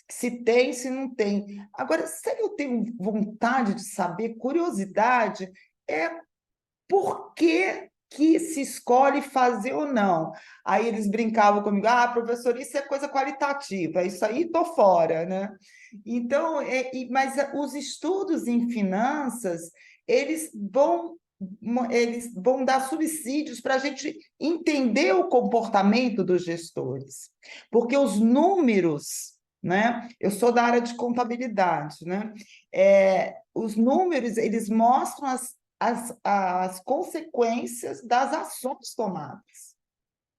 se tem, se não tem. Agora, se eu tenho vontade de saber, curiosidade, é por que se escolhe fazer ou não. Aí eles brincavam comigo, professor, isso é coisa qualitativa, isso aí estou fora, né? Então, mas os estudos em finanças, eles vão dar subsídios para a gente entender o comportamento dos gestores, porque os números, né? Eu sou da área de contabilidade, né? Os números, eles mostram as consequências das ações tomadas,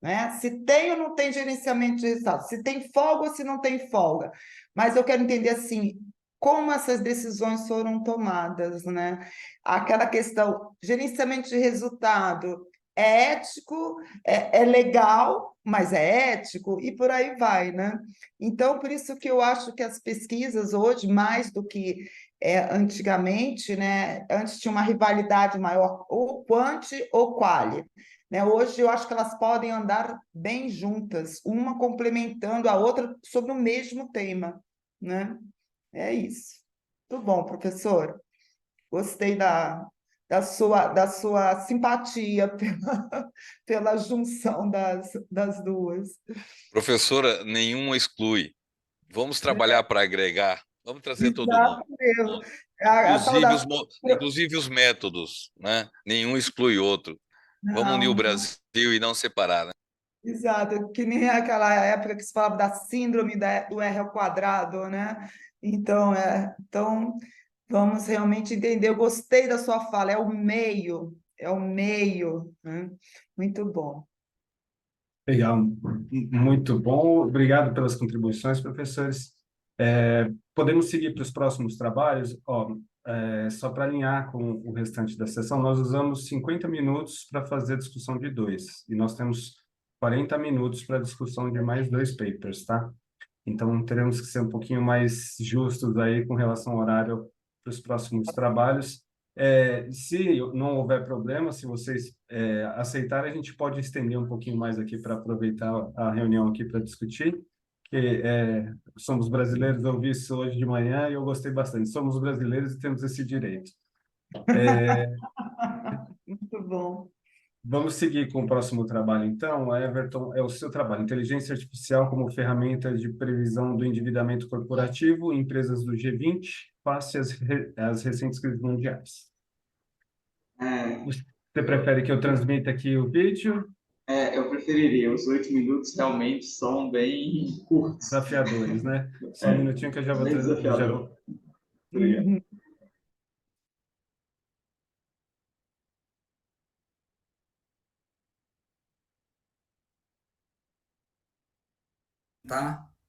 né? Se tem ou não tem gerenciamento de resultados, se tem folga ou se não tem folga. Mas eu quero entender assim, como essas decisões foram tomadas, né? Aquela questão, gerenciamento de resultado é ético, é legal, mas é ético, e por aí vai, né? Então, por isso que eu acho que as pesquisas hoje, mais do que antigamente, né? Antes tinha uma rivalidade maior, ou quanti ou quali, né? Hoje eu acho que elas podem andar bem juntas, uma complementando a outra sobre o mesmo tema, né? É isso. Muito bom, professor. Gostei da sua simpatia pela junção das duas. Professora, nenhuma exclui. Vamos trabalhar para agregar. Vamos trazer todo mundo. Exato mesmo. A tal Inclusive da... inclusive os métodos, né? Nenhum exclui outro. Vamos unir o Não, Brasil e não separar, né? exato, que nem aquela época que se falava da síndrome do R ao quadrado, né? Então, vamos realmente entender. Eu gostei da sua fala, é o meio, né? Muito bom. Legal, muito bom. Obrigado pelas contribuições, professores. Podemos seguir para os próximos trabalhos? Só para alinhar com o restante da sessão, nós usamos 50 minutos para fazer a discussão de dois, e nós temos 40 minutos para a discussão de mais dois papers, tá? Então, teremos que ser um pouquinho mais justos aí com relação ao horário para os próximos trabalhos. Se não houver problema, se vocês aceitarem, a gente pode estender um pouquinho mais aqui para aproveitar a reunião aqui para discutir, que somos brasileiros, eu ouvi isso hoje de manhã e eu gostei bastante. Somos brasileiros e temos esse direito. Muito bom. Vamos seguir com o próximo trabalho, então. Everton, é o seu trabalho, Inteligência Artificial como ferramenta de previsão do endividamento corporativo em empresas do G20, face às recentes crises mundiais. Você prefere que eu transmita aqui o vídeo? Eu preferiria. Os 8 minutos realmente são bem curtos. Desafiadores, né? Só um minutinho que eu já vou... Bem desafiador. Obrigado.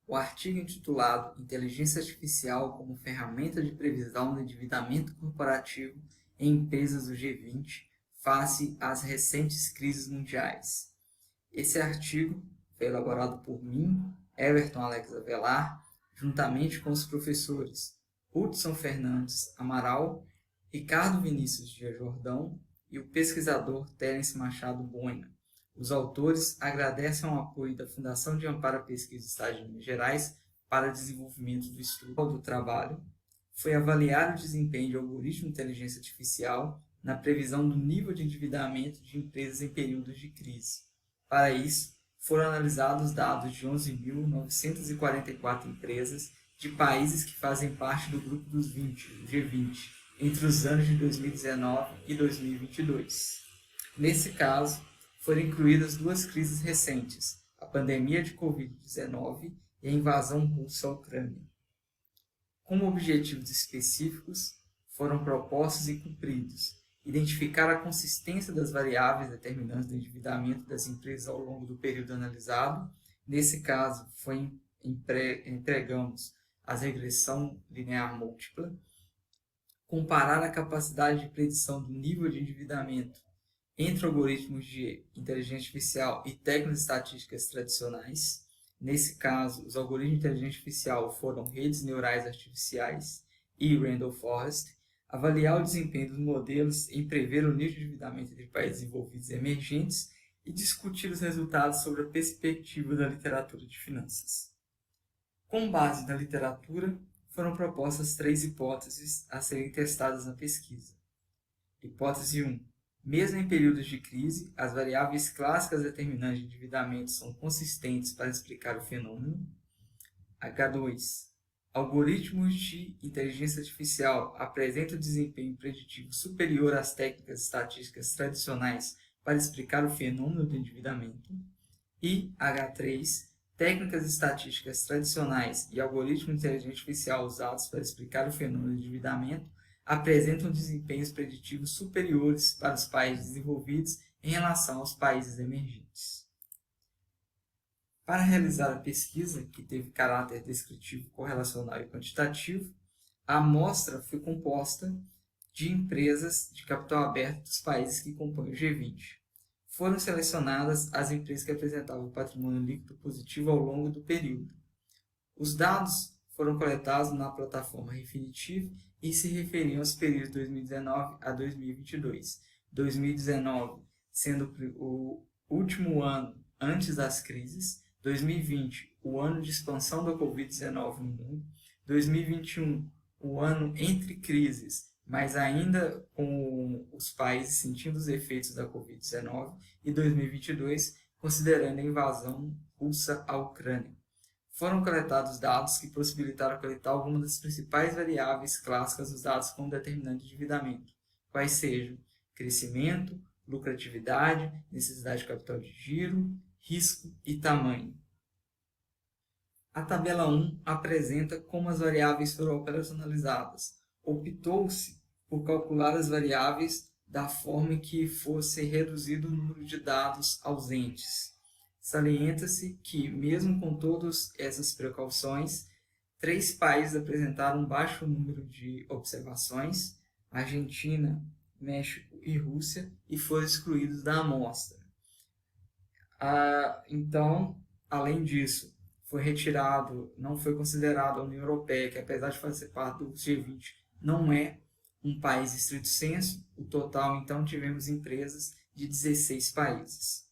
O artigo intitulado Inteligência Artificial como ferramenta de previsão do endividamento corporativo em empresas do G20 face às recentes crises mundiais. Esse artigo foi elaborado por mim, Everton Alex Avelar, juntamente com os professores Hudson Fernandes Amaral, Ricardo Vinícius Dias Jordão e o pesquisador Terence Machado Boina. Os autores agradecem o apoio da Fundação de Amparo à Pesquisa do Estado de Minas Gerais para o desenvolvimento do estudo do trabalho. Foi avaliar o desempenho de algoritmo de inteligência artificial na previsão do nível de endividamento de empresas em períodos de crise. Para isso, foram analisados dados de 11.944 empresas de países que fazem parte do Grupo dos 20, o G20, entre os anos de 2019 e 2022. Nesse caso, foram incluídas duas crises recentes, a pandemia de Covid-19 e a invasão russa à Ucrânia. Como objetivos específicos, foram propostos e cumpridos: identificar a consistência das variáveis determinantes do endividamento das empresas ao longo do período analisado. Nesse caso, empregamos a regressão linear múltipla. Comparar a capacidade de predição do nível de endividamento entre algoritmos de inteligência artificial e técnicas estatísticas tradicionais. Nesse caso, os algoritmos de inteligência artificial foram redes neurais artificiais e Randall Forest. Avaliar o desempenho dos modelos em prever o nível de endividamento entre países desenvolvidos e emergentes e discutir os resultados sobre a perspectiva da literatura de finanças. Com base na literatura, foram propostas 3 hipóteses a serem testadas na pesquisa. Hipótese 1. Mesmo em períodos de crise, as variáveis clássicas determinantes de endividamento são consistentes para explicar o fenômeno. H2. Algoritmos de inteligência artificial apresentam desempenho preditivo superior às técnicas estatísticas tradicionais para explicar o fenômeno do endividamento. E H3. Técnicas estatísticas tradicionais e algoritmos de inteligência artificial usados para explicar o fenômeno do endividamento apresentam desempenhos preditivos superiores para os países desenvolvidos em relação aos países emergentes. Para realizar a pesquisa, que teve caráter descritivo, correlacional e quantitativo, a amostra foi composta de empresas de capital aberto dos países que compõem o G20. Foram selecionadas as empresas que apresentavam patrimônio líquido positivo ao longo do período. Os dados foram coletados na plataforma Refinitiv e se referiam aos períodos de 2019 a 2022. 2019 sendo o último ano antes das crises, 2020 o ano de expansão da Covid-19 no mundo, 2021 o ano entre crises, mas ainda com os países sentindo os efeitos da Covid-19, e 2022 considerando a invasão russa à Ucrânia. Foram coletados dados que possibilitaram coletar algumas das principais variáveis clássicas usadas como determinante de endividamento, quais sejam crescimento, lucratividade, necessidade de capital de giro, risco e tamanho. A tabela 1 apresenta como as variáveis foram operacionalizadas. Optou-se por calcular as variáveis da forma em que fosse reduzido o número de dados ausentes. Salienta-se que, mesmo com todas essas precauções, 3 países apresentaram um baixo número de observações: Argentina, México e Rússia, e foram excluídos da amostra. Então, além disso, foi retirado, não foi considerado a União Europeia, que apesar de fazer parte do G20, não é um país estrito sensu. O total, então, tivemos empresas de 16 países.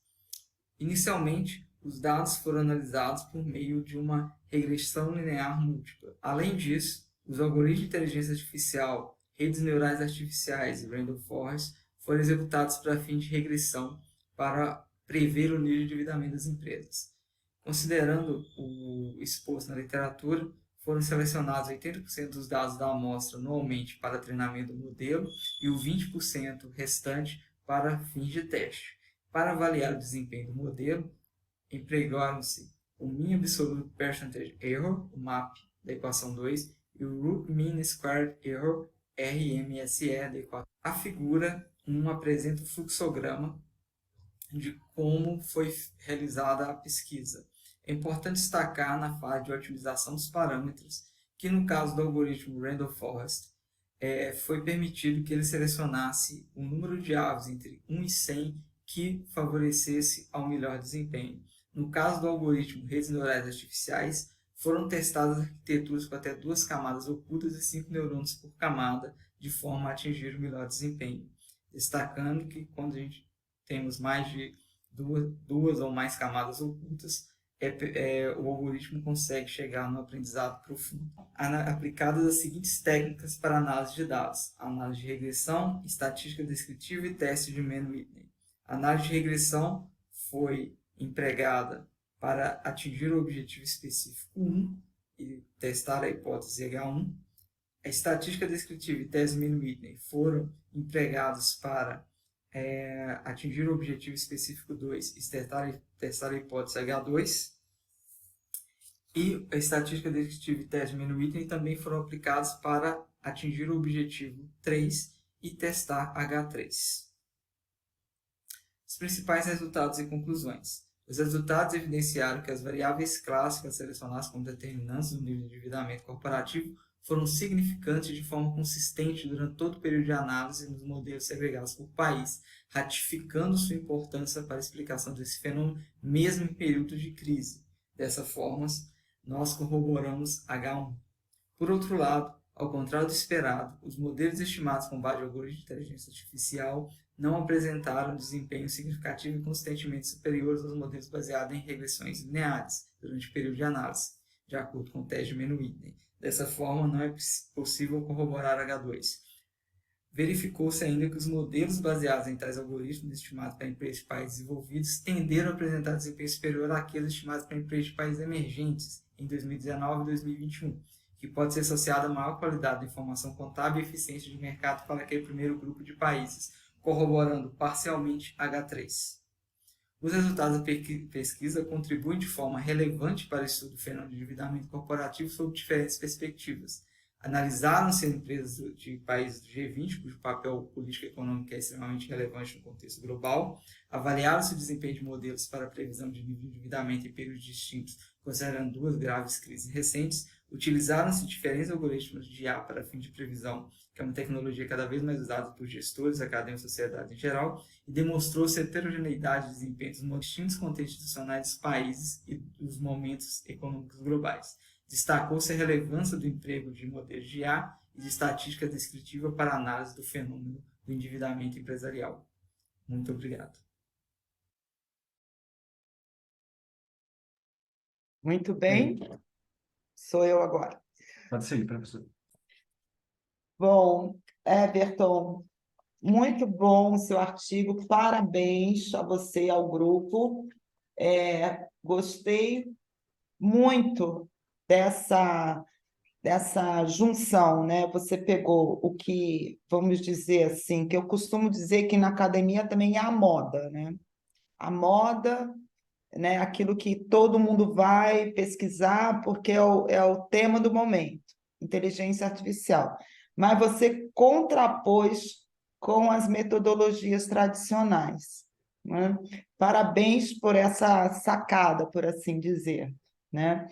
Inicialmente, os dados foram analisados por meio de uma regressão linear múltipla. Além disso, os algoritmos de inteligência artificial, redes neurais artificiais e random forest foram executados para fim de regressão para prever o nível de endividamento das empresas. Considerando o exposto na literatura, foram selecionados 80% dos dados da amostra anualmente para treinamento do modelo e o 20% restante para fins de teste. Para avaliar o desempenho do modelo, empregaram-se o Mean Absolute Percentage Error, o MAP, da equação 2, e o Root Mean Squared Error, RMSE, da equação 2. A figura 1 apresenta o fluxograma de como foi realizada a pesquisa. É importante destacar na fase de otimização dos parâmetros que, no caso do algoritmo Random Forest, foi permitido que ele selecionasse um número de aves entre 1 e 100 que favorecesse ao melhor desempenho. No caso do algoritmo redes neurais artificiais, foram testadas arquiteturas com até 2 camadas ocultas e 5 neurônios por camada, de forma a atingir o melhor desempenho. Destacando que quando a gente temos mais de duas ou mais camadas ocultas, o algoritmo consegue chegar no aprendizado profundo. Aplicadas as seguintes técnicas para análise de dados: análise de regressão, estatística descritiva e teste de Mann-Whitney. A análise de regressão foi empregada para atingir o objetivo específico 1 e testar a hipótese H1. A estatística descritiva e teste de Mann-Whitney foram empregados para atingir o objetivo específico 2 e testar a hipótese H2. E a estatística descritiva e teste de Mann-Whitney também foram aplicados para atingir o objetivo 3 e testar H3. Os principais resultados e conclusões. Os resultados evidenciaram que as variáveis clássicas selecionadas como determinantes do nível de endividamento corporativo foram significantes de forma consistente durante todo o período de análise nos modelos segregados por país, ratificando sua importância para a explicação desse fenômeno, mesmo em períodos de crise. Dessa forma, nós corroboramos H1. Por outro lado, ao contrário do esperado, os modelos estimados com base em algoritmos de inteligência artificial não apresentaram desempenho significativo e consistentemente superiores aos modelos baseados em regressões lineares durante o período de análise. de acordo com o teste de Menno-Whitney. Dessa forma, não é possível corroborar H2. Verificou-se ainda que os modelos baseados em tais algoritmos estimados para empresas de países desenvolvidos tenderam a apresentar desempenho superior àqueles estimados para empresas de países emergentes em 2019 e 2021, que pode ser associado a maior qualidade da informação contábil e eficiência de mercado para aquele primeiro grupo de países, corroborando parcialmente H3. Os resultados da pesquisa contribuem de forma relevante para o estudo do fenômeno de endividamento corporativo sob diferentes perspectivas. Analisaram-se empresas de países do G20, cujo papel político e econômico é extremamente relevante no contexto global. Avaliaram-se o desempenho de modelos para a previsão de nível de endividamento em períodos distintos, considerando duas graves crises recentes. Utilizaram-se diferentes algoritmos de IA para fim de previsão, que é uma tecnologia cada vez mais usada por gestores, acadêmicos e sociedade em geral, e demonstrou-se a heterogeneidade de desempenho dos distintos contextos institucionais dos países e dos momentos econômicos globais. Destacou-se a relevância do emprego de modelos de IA e de estatística descritiva para a análise do fenômeno do endividamento empresarial. Muito obrigado. Muito bem, sou eu agora. Pode seguir, professor. Bom, Everton, muito bom o seu artigo, parabéns a você e ao grupo. Gostei muito dessa junção, né? Você pegou o que, vamos dizer assim, que eu costumo dizer que na academia também é a moda, né? A moda, né? Aquilo que todo mundo vai pesquisar porque é o tema do momento, inteligência artificial. Mas você contrapôs com as metodologias tradicionais, né? Parabéns por essa sacada, por assim dizer, né?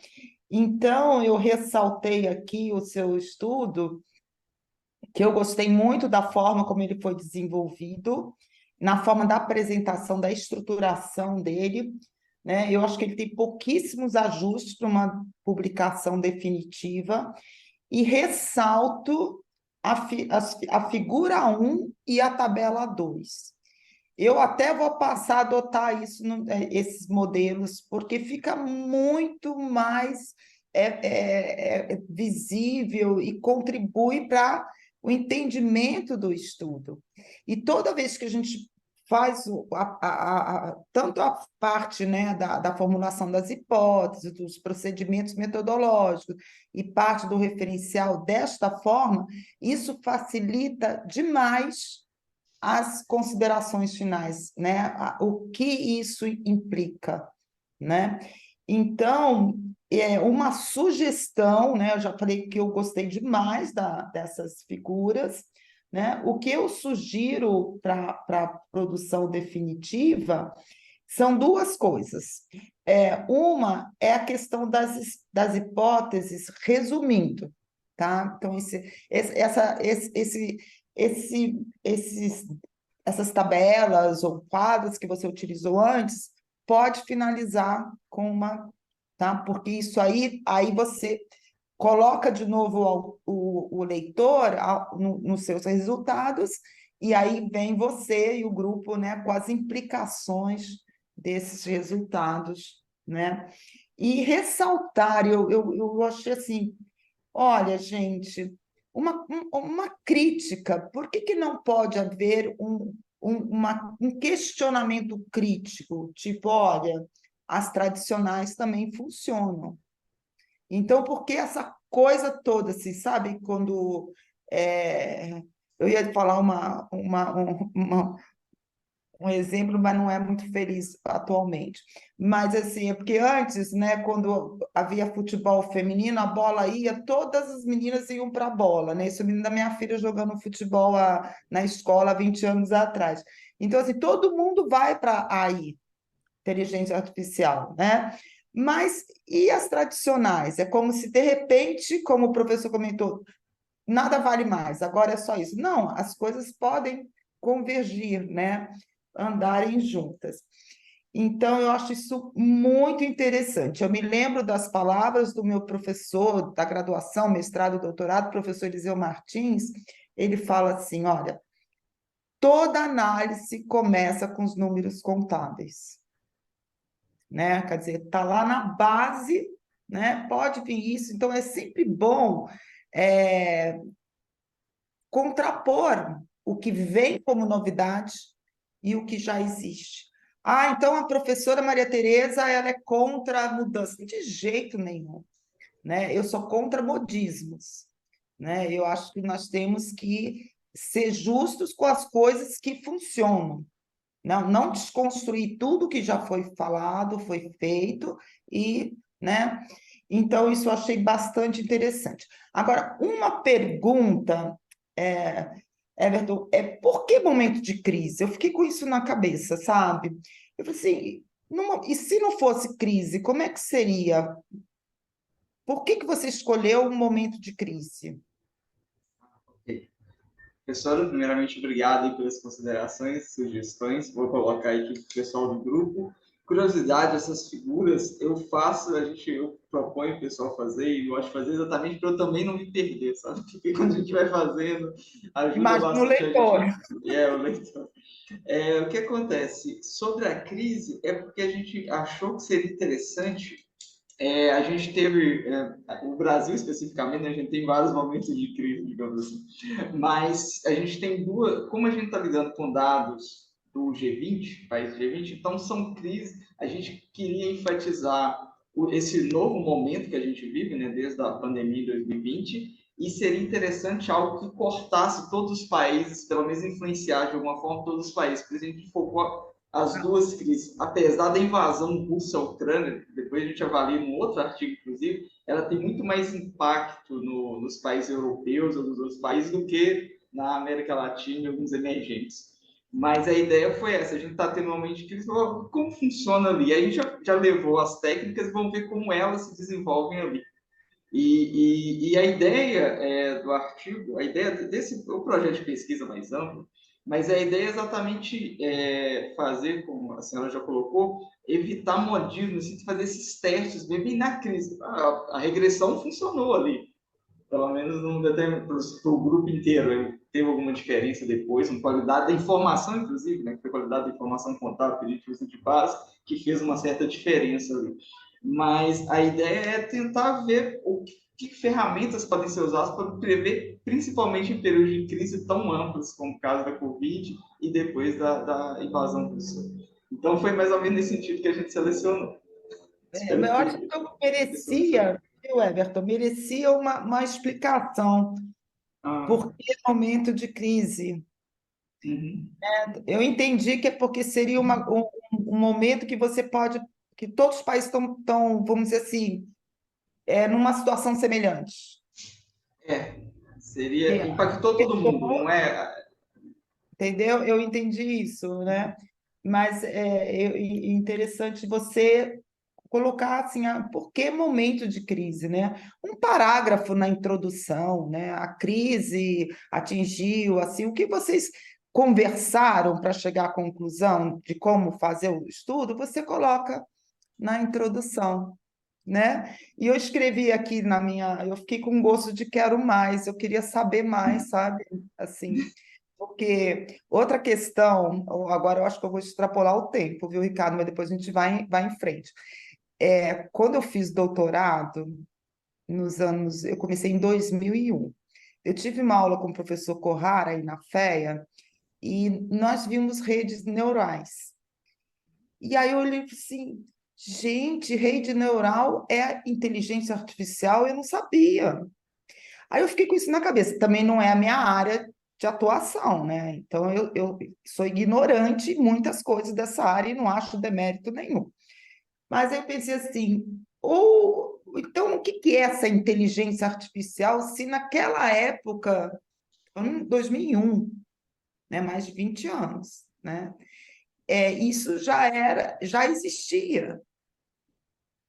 Então, eu ressaltei aqui o seu estudo, que eu gostei muito da forma como ele foi desenvolvido, na forma da apresentação, da estruturação dele, né? Eu acho que ele tem pouquíssimos ajustes para uma publicação definitiva, e ressalto a figura 1 e a tabela 2. Eu até vou passar a adotar esses modelos, porque fica muito mais visível e contribui para o entendimento do estudo. E toda vez que a gente faz tanto a parte, né, da formulação das hipóteses, dos procedimentos metodológicos, e parte do referencial desta forma, isso facilita demais as considerações finais, né? O que isso implica, né? Então, uma sugestão, né? Eu já falei que eu gostei demais dessas figuras, né? O que eu sugiro para a produção definitiva são duas coisas. Uma é a questão das hipóteses, resumindo, tá? Então, essas tabelas ou quadros que você utilizou antes, pode finalizar com uma, tá? Porque isso aí você coloca de novo o leitor nos seus resultados, e aí vem você e o grupo, né, com as implicações desses resultados, né? E ressaltar, eu achei assim, olha, gente, uma crítica, por que não pode haver um questionamento crítico, tipo, olha, as tradicionais também funcionam. Então, por que essa coisa toda, assim, sabe? Quando eu ia falar um exemplo, mas não é muito feliz atualmente. Mas, assim, é porque antes, né, quando havia futebol feminino, a bola ia, todas as meninas iam para a bola, né? Isso eu me lembro da minha filha jogando futebol na escola há 20 anos atrás. Então, assim, todo mundo vai para aí, inteligência artificial, né? Mas e as tradicionais? É como se, de repente, como o professor comentou, nada vale mais, agora é só isso. Não, as coisas podem convergir, né? Andarem juntas. Então, eu acho isso muito interessante. Eu me lembro das palavras do meu professor da graduação, mestrado, doutorado, professor Eliseu Martins. Ele fala assim, olha, toda análise começa com os números contábeis, né? Quer dizer, está lá na base né? Pode vir isso. Então, é sempre bom é, contrapor o que vem como novidade e o que já existe. Ah, então a professora Maria Tereza ela é contra a mudança. De jeito nenhum, né? Eu sou contra modismos, né? Eu acho que nós temos que ser justos com as coisas que funcionam. Não desconstruir tudo que já foi falado, foi feito, e, né? Então, isso eu achei bastante interessante. Agora, uma pergunta, é, Everton, por que momento de crise? Eu fiquei com isso na cabeça, sabe? Eu falei assim, e se não fosse crise, como é que seria? Por que você escolheu um momento de crise? Ok. Professora, primeiramente, obrigado aí pelas considerações, sugestões. Vou colocar aí aqui para o pessoal do grupo. Curiosidade, essas figuras eu faço, eu proponho o pessoal fazer e gosto de fazer exatamente para eu também não me perder, sabe? Porque quando a gente vai fazendo, ajuda Imagina o bastante a leitor. gente. O leitor. O que acontece? Sobre a crise, é porque a gente achou que seria interessante. A gente teve, o Brasil especificamente, né, a gente tem vários momentos de crise, digamos assim, mas a gente tem duas, como a gente está lidando com dados do G20, país G20, então são crises, a gente queria enfatizar esse novo momento que a gente vive, né, desde a pandemia de 2020, e seria interessante algo que cortasse todos os países, pelo menos influenciar de alguma forma todos os países, por exemplo, a gente focou as duas crises, apesar da invasão russa à Ucrânia, depois a gente avalia em um outro artigo, inclusive, ela tem muito mais impacto nos países europeus ou nos outros países do que na América Latina e alguns emergentes. Mas a ideia foi essa, a gente está tendo um momento de crise, como funciona ali? Aí a gente já levou as técnicas e vamos ver como elas se desenvolvem ali. E a ideia do artigo, a ideia o projeto de pesquisa mais amplo, mas a ideia é exatamente fazer, como a senhora já colocou, evitar modismo, assim, fazer esses testes bem na crise. A regressão funcionou ali, pelo menos para o grupo inteiro. Teve alguma diferença depois, na qualidade da informação, inclusive, né, que foi a qualidade da informação contábil que a gente usa de base, que fez uma certa diferença ali. Mas a ideia é tentar ver que ferramentas podem ser usadas para prever, principalmente em períodos de crise tão amplos, como o caso da Covid e depois da invasão russa. Então, foi mais ou menos nesse sentido que a gente selecionou. Eu acho que eu merecia, viu, Everton? Merecia uma explicação. Por que momento de crise? Uhum. Eu entendi que é porque seria um momento que você pode, que todos os países estão, vamos dizer assim, numa situação semelhante. Seria, impactou todo mundo, não é? Entendeu? Eu entendi isso, né? Mas é interessante você colocar assim, por que momento de crise, né? Um parágrafo na introdução, né? A crise atingiu, assim, o que vocês conversaram para chegar à conclusão de como fazer o estudo, você coloca na introdução, né? E eu escrevi aqui eu fiquei com gosto de quero mais, eu queria saber mais, sabe? Assim, porque outra questão, agora eu acho que eu vou extrapolar o tempo, viu, Ricardo? Mas depois a gente vai em frente. Quando eu fiz doutorado, eu comecei em 2001. Eu tive uma aula com o professor Corrara aí na FEA e nós vimos redes neurais. E aí eu olhei assim, gente, rede neural é inteligência artificial? Eu não sabia. Aí eu fiquei com isso na cabeça. Também não é a minha área de atuação, né? Então eu sou ignorante em muitas coisas dessa área e não acho demérito nenhum. Mas eu pensei assim, então o que é essa inteligência artificial se naquela época, em 2001, né, mais de 20 anos, né, isso já existia,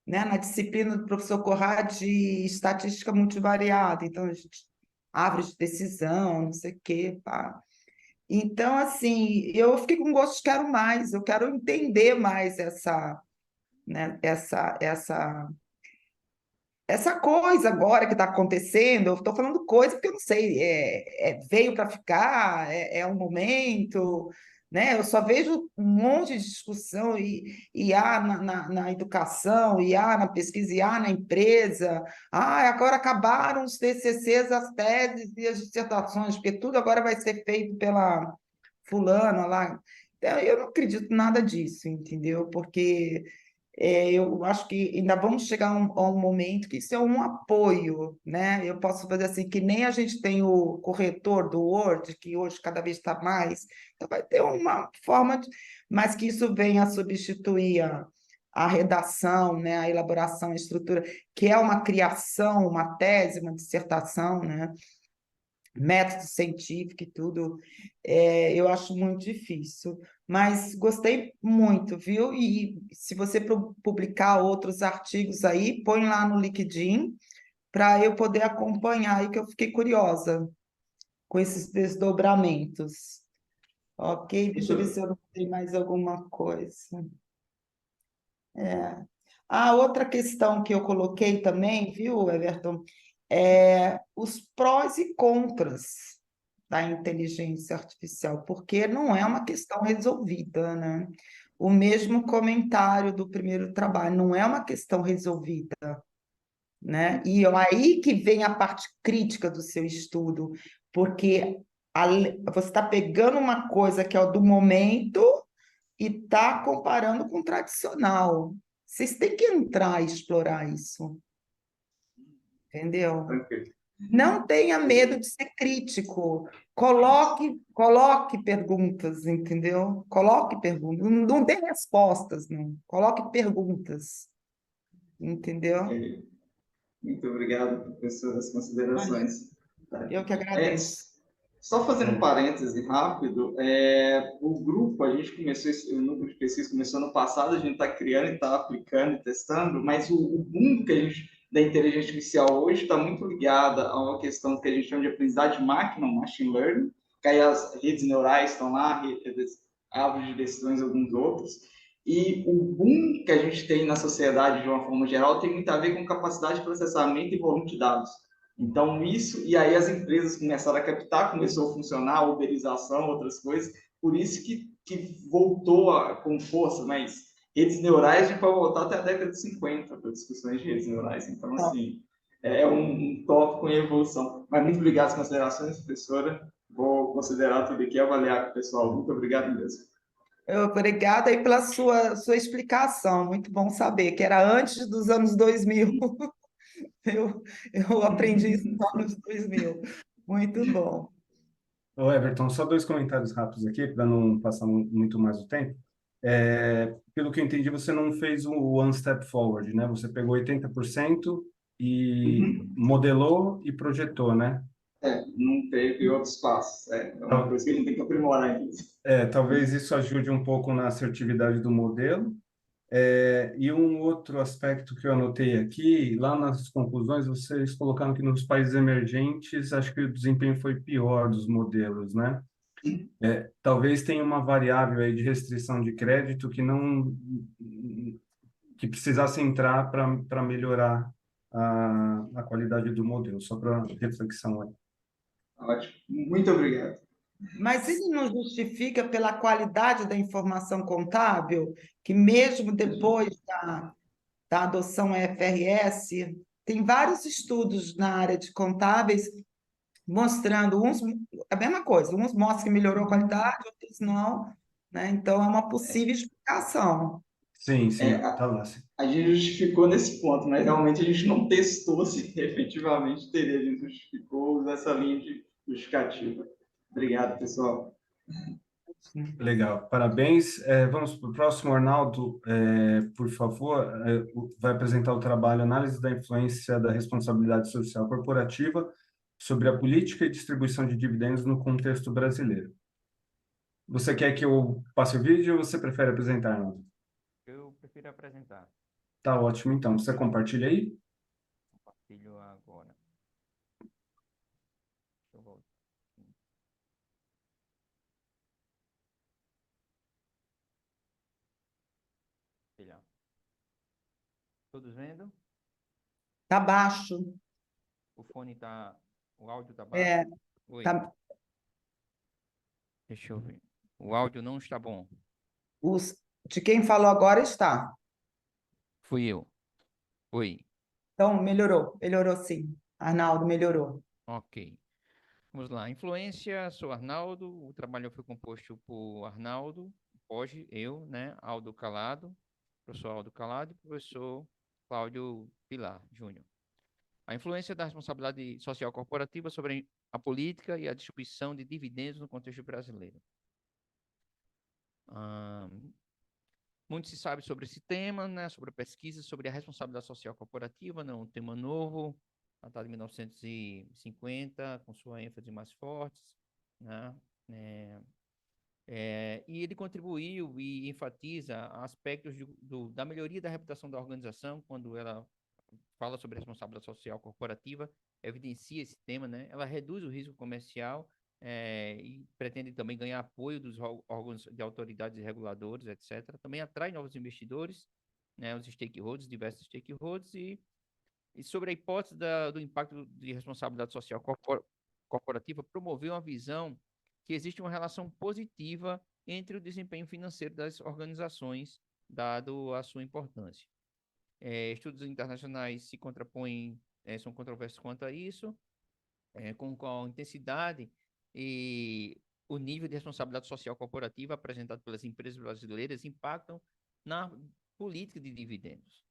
né, na disciplina do professor Conrad de estatística multivariada, então a gente árvore de decisão, não sei o quê, pá. Então, assim, eu fiquei com gosto de quero mais, eu quero entender mais né, essa coisa agora que está acontecendo. Eu estou falando coisa porque eu não sei, veio para ficar, é um momento, né? Eu só vejo um monte de discussão e IA na educação, IA na pesquisa, IA na empresa. Ah, agora acabaram os TCCs, as teses e as dissertações, porque tudo agora vai ser feito pela fulana lá. Então, eu não acredito nada disso, entendeu? Porque eu acho que ainda vamos chegar a um momento que isso é um apoio, né? Eu posso fazer assim, que nem a gente tem o corretor do Word, que hoje cada vez está mais, então vai ter uma forma, mas que isso venha a substituir a redação, né? A elaboração, a estrutura, que é uma criação, uma tese, uma dissertação, né? Método científico e tudo, eu acho muito difícil. Mas gostei muito, viu? E se você publicar outros artigos aí, põe lá no LinkedIn para eu poder acompanhar aí, que eu fiquei curiosa com esses desdobramentos. Ok, deixa eu ver se eu não tenho mais alguma coisa. A outra questão que eu coloquei também, viu, Everton, é os prós e contras da inteligência artificial, porque não é uma questão resolvida, né? O mesmo comentário do primeiro trabalho, não é uma questão resolvida, né? E aí que vem a parte crítica do seu estudo, porque você está pegando uma coisa que é o do momento e está comparando com o tradicional. Vocês têm que entrar e explorar isso, entendeu? Tranquilo. Não tenha medo de ser crítico. Coloque perguntas, entendeu? Coloque perguntas. Não dê respostas, não. Coloque perguntas, entendeu? Muito obrigado por suas considerações. Eu que É, agradeço. só fazendo um parêntese rápido, o grupo, a gente começou, o núcleo de pesquisa começou no passado, a gente está criando e está aplicando e testando, mas o mundo que a gente, da inteligência artificial hoje está muito ligada a uma questão que a gente chama de aprendizagem de máquina, machine learning, que aí as redes neurais estão lá, árvores de decisões e alguns outros, e o boom que a gente tem na sociedade, de uma forma geral, tem muito a ver com capacidade de processamento e volume de dados. Então, isso, e aí as empresas começaram a captar, começou a funcionar, a uberização, outras coisas, por isso que voltou com força, mas redes neurais a gente pode voltar até a década de 50 para discussões de redes neurais. Então, assim, é um tópico em evolução. Mas muito obrigado pelas considerações, professora. Vou considerar tudo aqui e avaliar com o pessoal. Muito obrigado mesmo. Obrigada aí pela sua explicação. Muito bom saber que era antes dos anos 2000. Eu aprendi isso nos anos 2000. Muito bom. Ô Everton, só dois comentários rápidos aqui, para não passar muito mais o tempo. Pelo que eu entendi, você não fez o one step forward, né? Você pegou 80% e modelou e projetou, né? Não teve outros passos. É uma coisa que a gente tem que aprimorar ainda. Talvez isso ajude um pouco na assertividade do modelo. E um outro aspecto que eu anotei aqui, lá nas conclusões, vocês colocaram que nos países emergentes, acho que o desempenho foi pior dos modelos, né? Talvez tenha uma variável aí de restrição de crédito que precisasse entrar para melhorar a qualidade do modelo, só para reflexão aí. Ótimo. Muito obrigado. Mas ele não justifica pela qualidade da informação contábil, que mesmo depois da adoção FRS, tem vários estudos na área de contábeis mostrando a mesma coisa, uns mostram que melhorou a qualidade, outros não, né? Então é uma possível explicação. Sim, tá lá. Sim. A gente justificou nesse ponto, mas realmente a gente não testou se efetivamente teria. A gente justificou usar essa linha de justificativa. Obrigado, pessoal. Legal, parabéns. Vamos para o próximo, Arnaldo, por favor, vai apresentar o trabalho Análise da Influência da Responsabilidade Social Corporativa sobre a política e distribuição de dividendos no contexto brasileiro. Você quer que eu passe o vídeo ou você prefere apresentar, Arnaldo? Eu prefiro apresentar. Tá ótimo, então. Você compartilha aí? Compartilho agora. Deixa eu voltar. Todos vendo? Tá baixo. O fone tá. O áudio tá baixo? Oi. Tá... Deixa eu ver. O áudio não está bom. De quem falou agora está. Fui eu. Oi. Então, melhorou sim. Arnaldo, melhorou. Ok. Vamos lá. Influência, sou Arnaldo. O trabalho foi composto por Arnaldo, hoje, eu, né? Aldo Calado, professor Aldo Calado e professor Cláudio Pilar Júnior. A influência da responsabilidade social corporativa sobre a política e a distribuição de dividendos no contexto brasileiro. Muito se sabe sobre esse tema, né? Sobre a pesquisa, sobre a responsabilidade social corporativa, não é um tema novo, datado de 1950, com sua ênfase mais forte, né? E ele contribuiu e enfatiza aspectos da melhoria da reputação da organização quando ela fala sobre responsabilidade social corporativa, evidencia esse tema, né? Ela reduz o risco comercial e pretende também ganhar apoio dos órgãos de autoridades reguladores, etc. Também atrai novos investidores, né? Os stakeholders, diversos stakeholders, e sobre a hipótese do impacto de responsabilidade social corporativa, promoveu uma visão que existe uma relação positiva entre o desempenho financeiro das organizações, dado a sua importância. Estudos internacionais se contrapõem, são controversos quanto a isso, com qual intensidade e o nível de responsabilidade social corporativa apresentado pelas empresas brasileiras impactam na política de dividendos.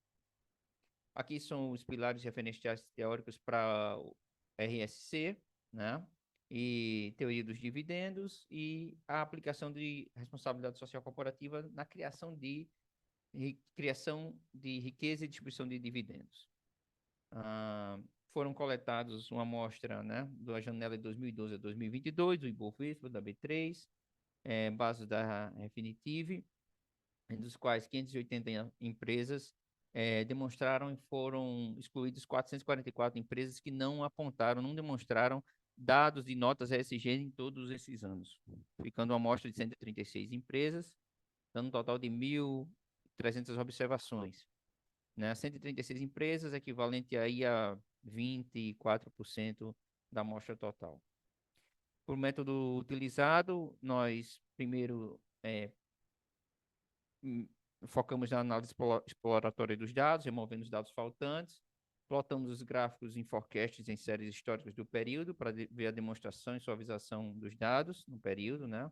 Aqui são os pilares referenciais teóricos para o RSC, né? E teoria dos dividendos e a aplicação de responsabilidade social corporativa na criação de riqueza e distribuição de dividendos. Foram coletados uma amostra, né, da janela de 2012 a 2022, do Ibovespa, da B3, bases da Refinitiv, dos quais 580 empresas demonstraram e foram excluídas 444 empresas que não demonstraram dados de notas ESG em todos esses anos, ficando uma amostra de 136 empresas, dando um total de 1.300 observações. Né? 136 empresas, equivalente aí a 24% da amostra total. Por método utilizado, nós primeiro focamos na análise exploratória dos dados, removendo os dados faltantes, plotamos os gráficos em forecasts em séries históricas do período para ver a demonstração e suavização dos dados no período, né?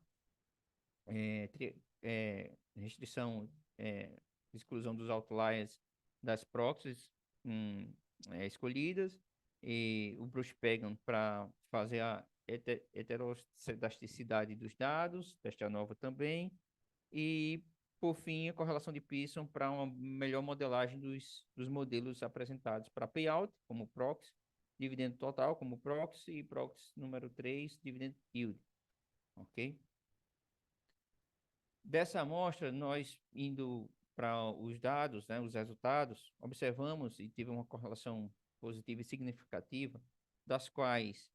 Restrição, exclusão dos outliers das proxies escolhidas, e o Bruce Pagan para fazer a heterocedasticidade dos dados, testa nova também, e por fim, a correlação de Pearson para uma melhor modelagem dos modelos apresentados para payout, como proxy, dividendo total, como proxy, e proxy número 3, dividend yield. Ok? Dessa amostra, nós indo para os dados, né, os resultados, observamos e tive uma correlação positiva e significativa, das quais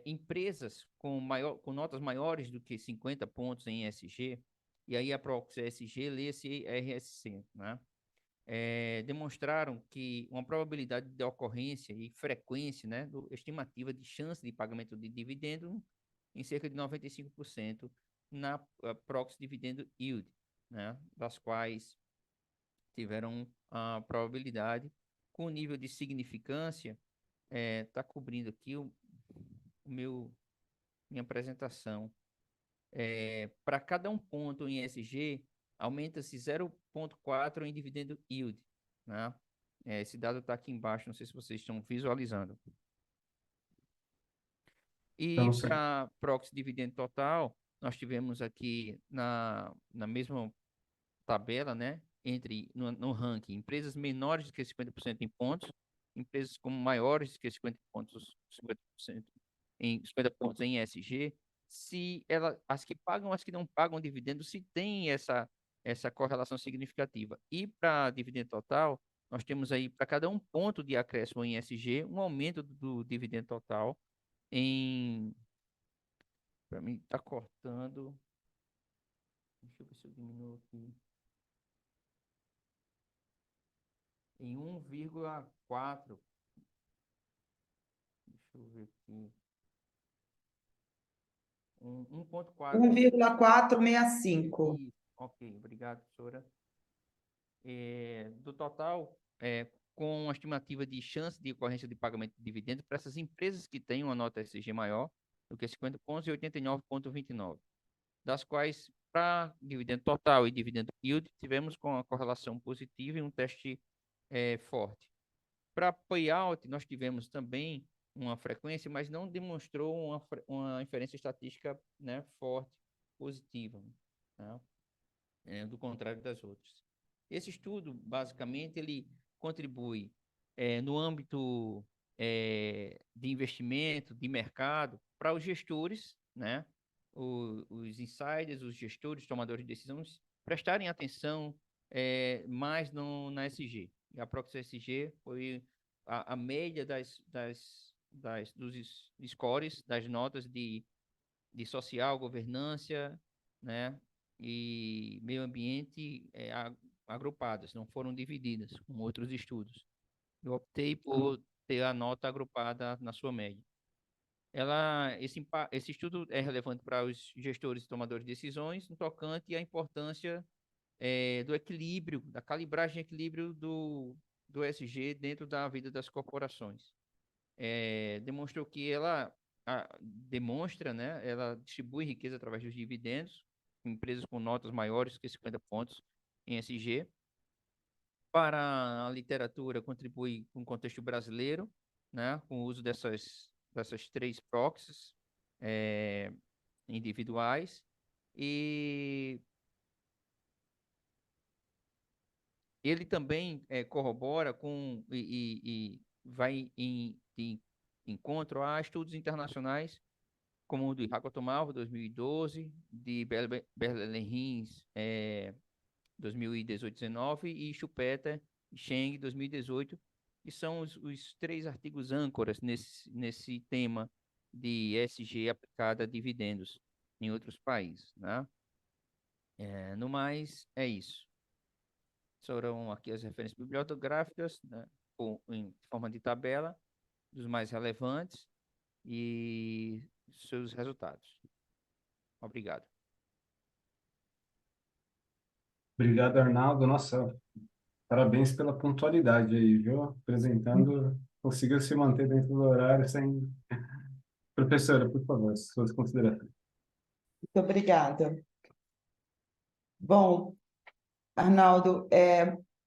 empresas com notas maiores do que 50 pontos em ESG, e aí a proxy ESG lê-se RSC, né? Demonstraram que uma probabilidade de ocorrência e frequência, né, estimativa de chance de pagamento de dividendo em cerca de 95% na proxy dividendo yield, né, das quais tiveram a probabilidade com nível de significância, está cobrindo aqui minha apresentação. Para cada um ponto em ESG, aumenta-se 0,4 em dividendo yield, né? Esse dado está aqui embaixo, não sei se vocês estão visualizando. E Então, sim. para proxy dividendo total, nós tivemos aqui na mesma tabela, né? No ranking, empresas menores do que 50% em pontos, empresas com maiores do que 50 pontos, 50% em 50 pontos em ESG, as que pagam, as que não pagam dividendo, se tem essa correlação significativa. E para dividendo total, nós temos aí, para cada um ponto de acréscimo em ESG, um aumento do dividendo total para mim, está cortando. Deixa eu ver se eu diminuo aqui. Em 1,4. Deixa eu ver aqui. 1,4. 1,465. Isso, ok, obrigado, professora. Do total, com uma estimativa de chance de ocorrência de pagamento de dividendos para essas empresas que têm uma nota ESG maior do que 50 pontos e 89,29, das quais, para dividendo total e dividendo yield, tivemos com a correlação positiva e um teste forte. Para payout, nós tivemos também uma frequência, mas não demonstrou uma inferência estatística, né, forte, positiva, né, do contrário das outras. Esse estudo, basicamente, ele contribui no âmbito de investimento, de mercado, para os gestores, né, os insiders, os gestores, tomadores de decisões, prestarem atenção mais na SG. E a Proxy SG foi a média dos scores, das notas de social, governança, né, e meio ambiente agrupadas, não foram divididas, como outros estudos. Eu optei por ter a nota agrupada na sua média. Esse estudo é relevante para os gestores e tomadores de decisões, no tocante à importância do equilíbrio, da calibragem e equilíbrio do ESG dentro da vida das corporações. Demonstrou que ela demonstra, né, ela distribui riqueza através dos dividendos, empresas com notas maiores que 50 pontos em ESG. Para a literatura, contribui com o contexto brasileiro, né, com o uso dessas 3 proxies individuais, e ele também corrobora com e vai em encontro a estudos internacionais, como o do Hakotomava, 2012, de Berlin-Rins, 2018-19, e Schumpeter e Cheng, 2018, que são os 3 artigos âncoras nesse tema de ESG aplicada a dividendos em outros países, né? No mais, é isso. Foram aqui as referências bibliográficas, né, em forma de tabela, dos mais relevantes e seus resultados. Obrigado. Obrigado, Arnaldo. Nossa, parabéns pela pontualidade aí, viu? Apresentando, conseguiu se manter dentro do horário sem... Professora, por favor, suas considerações. Muito obrigada. Bom, Arnaldo,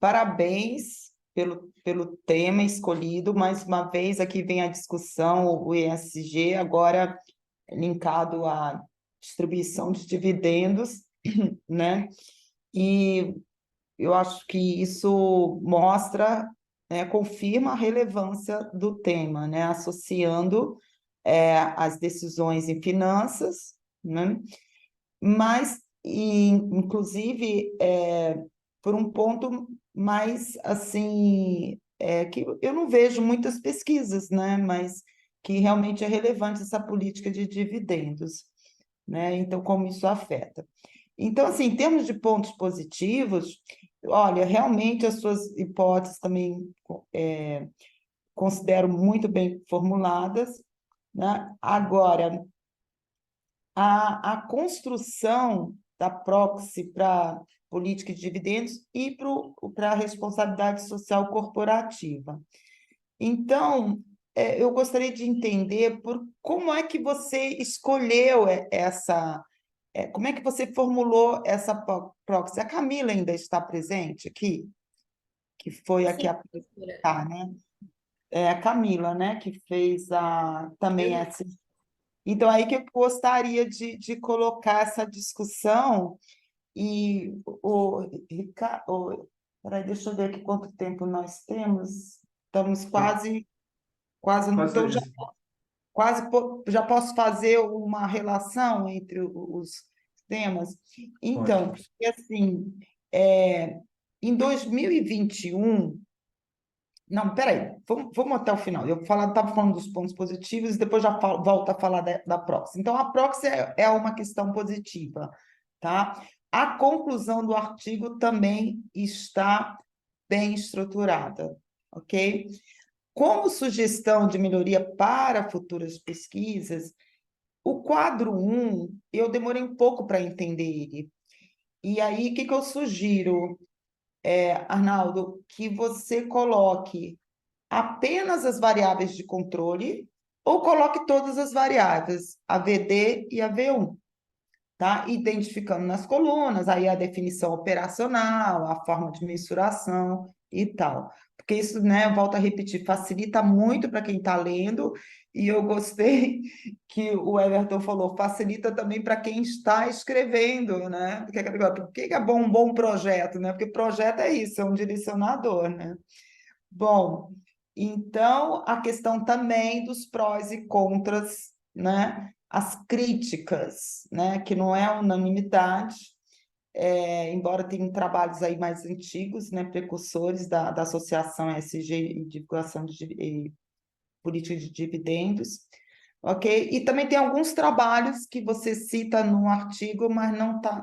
parabéns pelo tema escolhido. Mais uma vez, aqui vem a discussão, o ESG, agora linkado à distribuição de dividendos, né? E eu acho que isso mostra, né, confirma a relevância do tema, né? Associando as decisões em finanças, né? Mas, inclusive, por um ponto mais, assim, que eu não vejo muitas pesquisas, né? Mas que realmente é relevante essa política de dividendos, né? Então, como isso afeta. Então, assim, em termos de pontos positivos, olha, realmente as suas hipóteses também considero muito bem formuladas, né? Agora, a construção da Proxy para política de dividendos e para a responsabilidade social corporativa. Então, eu gostaria de entender como é que você escolheu essa... como é que você formulou essa Proxy? A Camila ainda está presente aqui? Que foi a que Sim, apresentar, né? É a Camila, né? Que fez também essa... Então, aí que eu gostaria de colocar essa discussão e Ricardo, peraí, deixa eu ver aqui quanto tempo nós temos. Estamos quase, então já posso fazer uma relação entre os temas. Então, Pode. porque assim, em 2021, não, peraí, vamos até o final. Eu estava falando dos pontos positivos e depois já volto a falar da Proxy. Então, a Proxy é uma questão positiva, tá? A conclusão do artigo também está bem estruturada, ok? Como sugestão de melhoria para futuras pesquisas, O quadro 1, eu demorei um pouco para entender ele. E aí, o que que eu sugiro, Arnaldo? Que você coloque apenas as variáveis de controle ou coloque todas as variáveis, a VD e a V1, tá? Identificando nas colunas, aí a definição operacional, a forma de mensuração e tal. Porque isso, né, eu volto a repetir, facilita muito para quem está lendo, e eu gostei que o Everton falou, facilita também para quem está escrevendo, né? Porque por que é bom um bom projeto, né? Porque projeto é isso, é um direcionador, né? Bom, então a questão também dos prós e contras, né? As críticas, né? Que não é unanimidade, embora tenham trabalhos aí mais antigos, né? Precursores da Associação ESG e Divulgação de Política de Dividendos, ok? E também tem alguns trabalhos que você cita no artigo, mas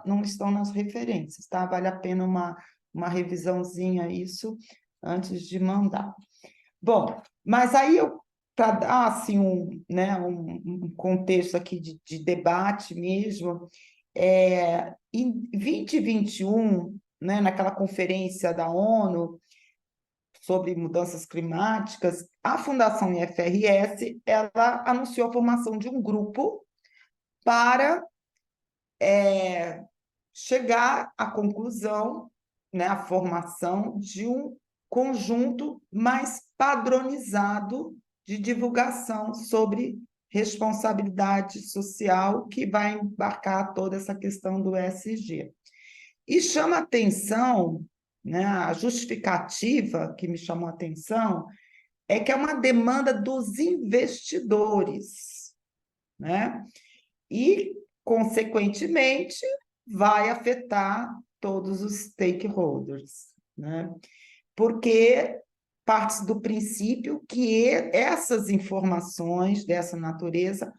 não estão nas referências, tá? Vale a pena uma revisãozinha isso antes de mandar. Bom, mas aí para dar assim né, um contexto aqui de debate mesmo, em 2021, né, naquela conferência da ONU sobre mudanças climáticas, a Fundação IFRS ela anunciou a formação de um grupo para chegar à conclusão, né, a formação de um conjunto mais padronizado de divulgação sobre responsabilidade social que vai embarcar toda essa questão do ESG. E chama atenção, né, a justificativa que me chamou a atenção é que é uma demanda dos investidores, né? E, consequentemente, vai afetar todos os stakeholders, né? Porque parte do princípio que essas informações dessa natureza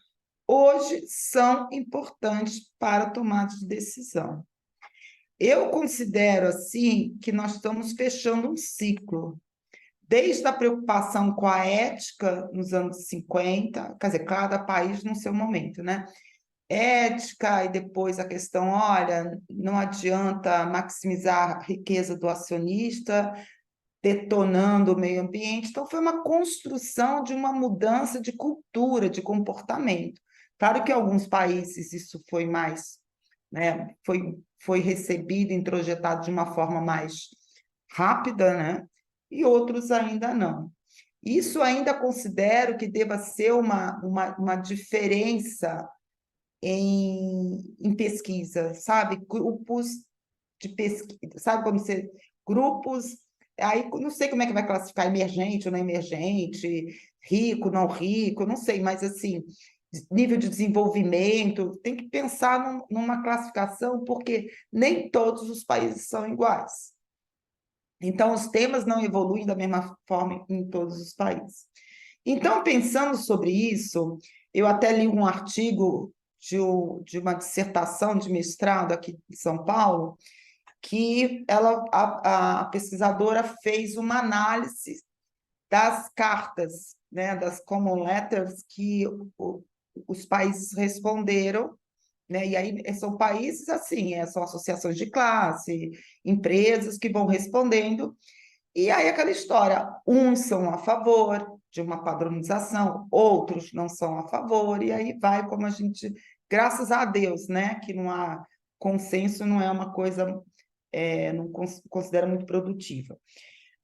hoje são importantes para a tomada de decisão. Eu considero, assim, que nós estamos fechando um ciclo, desde a preocupação com a ética nos anos 50, quer dizer, cada país no seu momento, né? Ética, e depois a questão, olha, não adianta maximizar a riqueza do acionista, detonando o meio ambiente. Então, foi uma construção de uma mudança de cultura, de comportamento. Claro que em alguns países isso foi mais, né, foi recebido, introjetado de uma forma mais rápida, né? E outros ainda não. Isso ainda considero que deva ser uma diferença em pesquisa, sabe? Grupos de pesquisa, sabe quando você... Grupos, aí não sei como é que vai classificar emergente ou não emergente, rico, não rico, não sei, mas assim, nível de desenvolvimento, tem que pensar numa classificação, porque nem todos os países são iguais. Então, os temas não evoluem da mesma forma em todos os países. Então, pensando sobre isso, eu até li um artigo de uma dissertação de mestrado aqui em São Paulo, que a pesquisadora fez uma análise das cartas, né, das common letters que os países responderam, né? E aí são países assim, são associações de classe, empresas que vão respondendo, e aí aquela história, uns são a favor de uma padronização, outros não são a favor, e aí vai como a gente, graças a Deus, né, que não há consenso, não é uma coisa, não considera muito produtiva.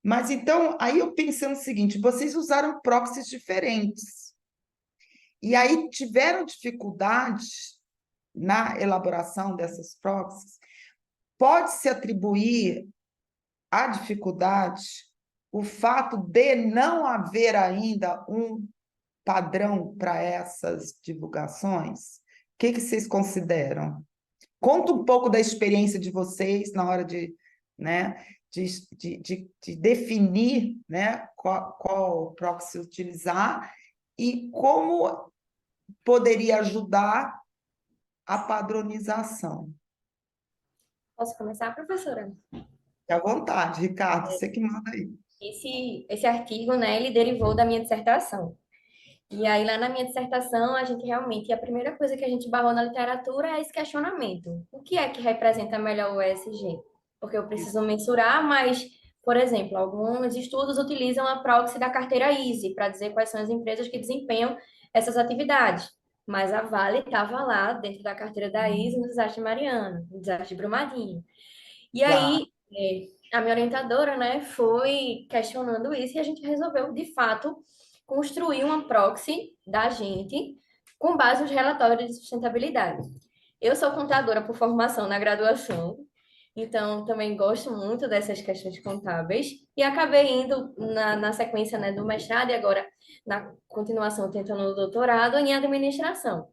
Mas então, aí eu pensei no seguinte, vocês usaram proxies diferentes, e aí tiveram dificuldades na elaboração dessas proxies. Pode-se atribuir à dificuldade o fato de não haver ainda um padrão para essas divulgações? O que vocês consideram? Conta um pouco da experiência de vocês na hora né, de definir, né, qual proxy utilizar e como poderia ajudar a padronização. Posso começar, professora? Fique à vontade, Ricardo, você que manda aí. Esse artigo, né, ele derivou da minha dissertação. E aí, lá na minha dissertação, a gente realmente, a primeira coisa que a gente barrou na literatura é esse questionamento. O que é que representa melhor o ESG? Porque eu preciso mensurar, mas, por exemplo, alguns estudos utilizam a proxy da carteira Easy para dizer quais são as empresas que desempenham essas atividades. Mas a Vale estava lá, dentro da carteira da Easy, no desastre Mariana, no desastre de Brumadinho. E Tá. aí, a minha orientadora, né, foi questionando isso e a gente resolveu, de fato, construir uma proxy da gente com base nos relatórios de sustentabilidade. Eu sou contadora por formação na graduação, então também gosto muito dessas questões contábeis e acabei indo na sequência, né, do mestrado e agora na continuação tentando o doutorado em administração.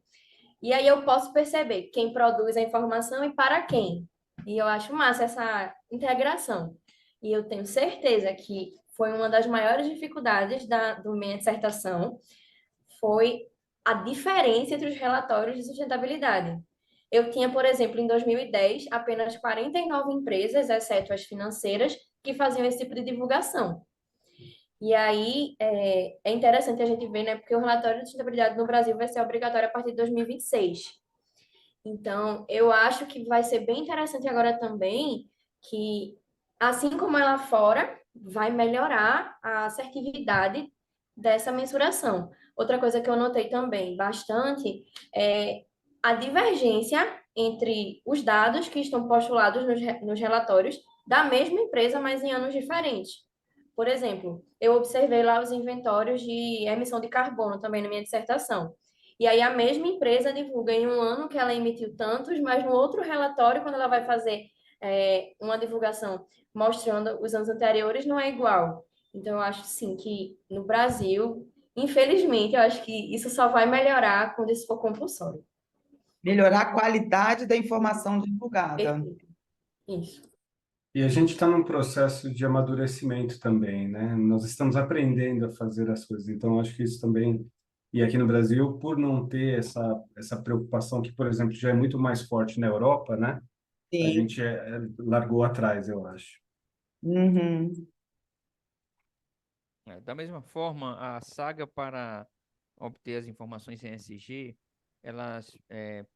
E aí eu posso perceber quem produz a informação e para quem. E eu acho massa essa integração. E eu tenho certeza que foi uma das maiores dificuldades do minha dissertação, foi a diferença entre os relatórios de sustentabilidade. Eu tinha, por exemplo, em 2010, apenas 49 empresas, exceto as financeiras, que faziam esse tipo de divulgação. E aí é interessante a gente ver, né? Porque o relatório de sustentabilidade no Brasil vai ser obrigatório a partir de 2026. Então, eu acho que vai ser bem interessante agora também que, assim como é lá fora, vai melhorar a assertividade dessa mensuração. Outra coisa que eu notei também bastante é a divergência entre os dados que estão postulados nos relatórios da mesma empresa, mas em anos diferentes. Por exemplo, eu observei lá os inventórios de emissão de carbono também na minha dissertação. E aí a mesma empresa divulga em um ano que ela emitiu tantos, mas no outro relatório, quando ela vai fazer uma divulgação mostrando os anos anteriores, não é igual. Então, eu acho sim que no Brasil, infelizmente, eu acho que isso só vai melhorar quando isso for compulsório. Melhorar a qualidade da informação divulgada. Perfeito. Isso. E a gente está num processo de amadurecimento também, né? Nós estamos aprendendo a fazer as coisas. Então, acho que isso também. E aqui no Brasil, por não ter essa preocupação que, por exemplo, já é muito mais forte na Europa, né? A Sim. gente largou atrás, eu acho. Uhum. Da mesma forma, a saga para obter as informações em ESG, elas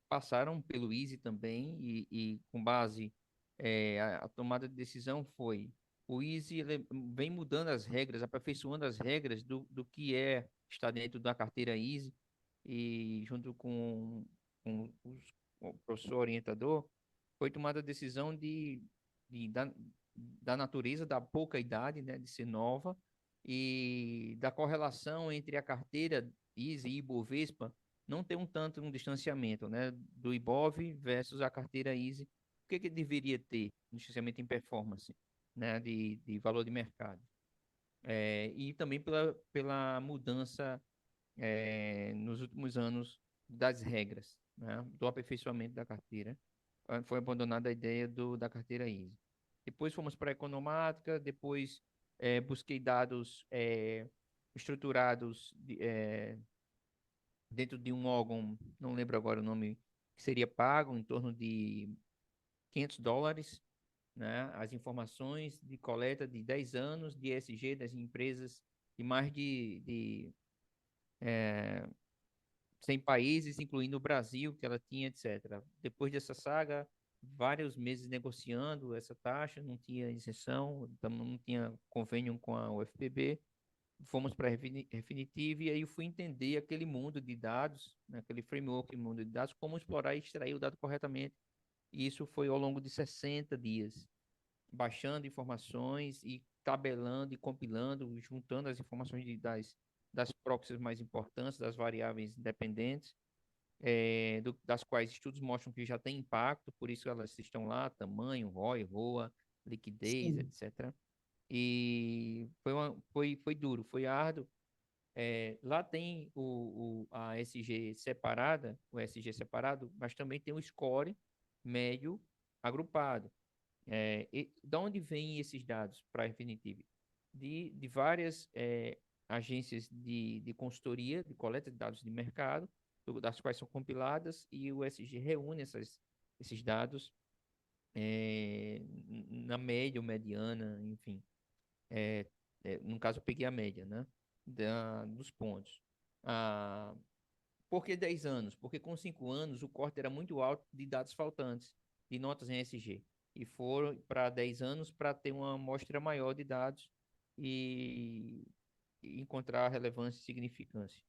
passaram pelo Easy também e com base a tomada de decisão foi o Easy ele vem mudando as regras, aperfeiçoando as regras do que está dentro da carteira Easy e junto com o professor orientador foi tomada a decisão da natureza da pouca idade, né, de ser nova e da correlação entre a carteira Easy e Ibovespa não ter um distanciamento, né, do Ibov versus a carteira Easy. O que deveria ter? Um distanciamento em performance, né, de valor de mercado. E também pela mudança nos últimos anos das regras, né, do aperfeiçoamento da carteira. Foi abandonada a ideia da carteira Easy. Depois fomos para a economática, depois busquei dados estruturados dentro de um órgão, não lembro agora o nome, que seria pago em torno de $500, né? As informações de coleta de 10 anos de ESG das empresas de mais de 100 países, incluindo o Brasil, que ela tinha, etc. Depois dessa saga, vários meses negociando essa taxa, não tinha isenção, não tinha convênio com a UFPB, fomos para a Refinitiv e aí eu fui entender aquele mundo de dados, né, aquele framework de mundo de dados, como explorar e extrair o dado corretamente. E isso foi ao longo de 60 dias, baixando informações e tabelando e compilando, juntando as informações das proxies mais importantes, das variáveis dependentes, das quais estudos mostram que já tem impacto, por isso elas estão lá, tamanho, ROI, ROA, liquidez, Sim. etc. E foi duro, foi árduo. Lá tem a SG separada, o SG separado, mas também tem o score médio agrupado. Da onde vêm esses dados para a Refinitiv? De várias agências de consultoria, de coleta de dados de mercado, das quais são compiladas, e o SG reúne esses dados na média ou mediana, enfim. No caso, eu peguei a média, né? Dos pontos. Ah, por que 10 anos? Porque com 5 anos o corte era muito alto de dados faltantes, de notas em ESG. E foram para 10 anos para ter uma amostra maior de dados e encontrar relevância e significância.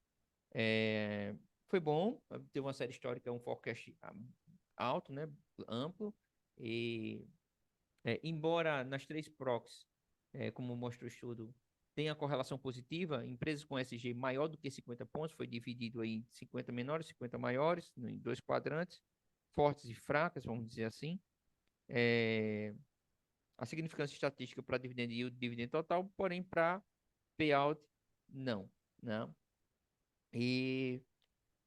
Foi bom, teve uma série histórica, um forecast alto, né, amplo, e embora nas 3 proxies, como mostra o estudo, tenha correlação positiva, empresas com SG maior do que 50 pontos, foi dividido aí em 50 menores, 50 maiores, em 2 quadrantes, fortes e fracas, vamos dizer assim. A significância estatística para dividendo yield e dividendo total, porém para payout, não, né? E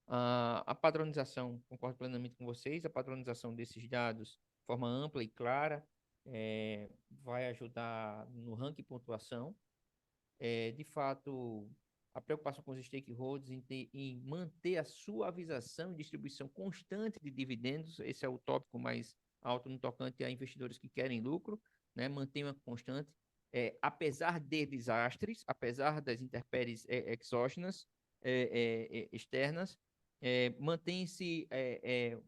a padronização, concordo plenamente com vocês, a padronização desses dados de forma ampla e clara vai ajudar no ranking de pontuação. De fato, a preocupação com os stakeholders em manter a suavização e distribuição constante de dividendos, esse é o tópico mais alto no tocante a investidores que querem lucro, né? Mantenha constante, apesar de desastres, apesar das intempéries exógenas, externas, mantém-se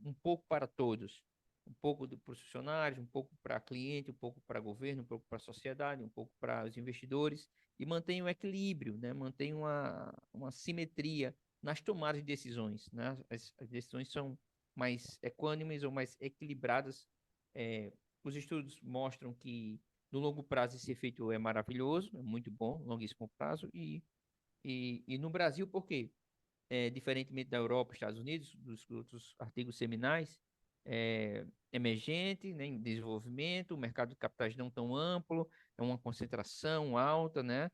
um pouco para todos, um pouco para os funcionários, um pouco para cliente, um pouco para governo, um pouco para a sociedade, um pouco para os investidores, e mantém um equilíbrio, né? Mantém uma simetria nas tomadas de decisões, né? As decisões são mais equânimes ou mais equilibradas. Os estudos mostram que no longo prazo esse efeito é maravilhoso, é muito bom, longuíssimo prazo, e no Brasil, por quê? Diferentemente da Europa, Estados Unidos, dos outros artigos seminais, emergente, né, em desenvolvimento, o mercado de capitais não tão amplo, é uma concentração alta, né,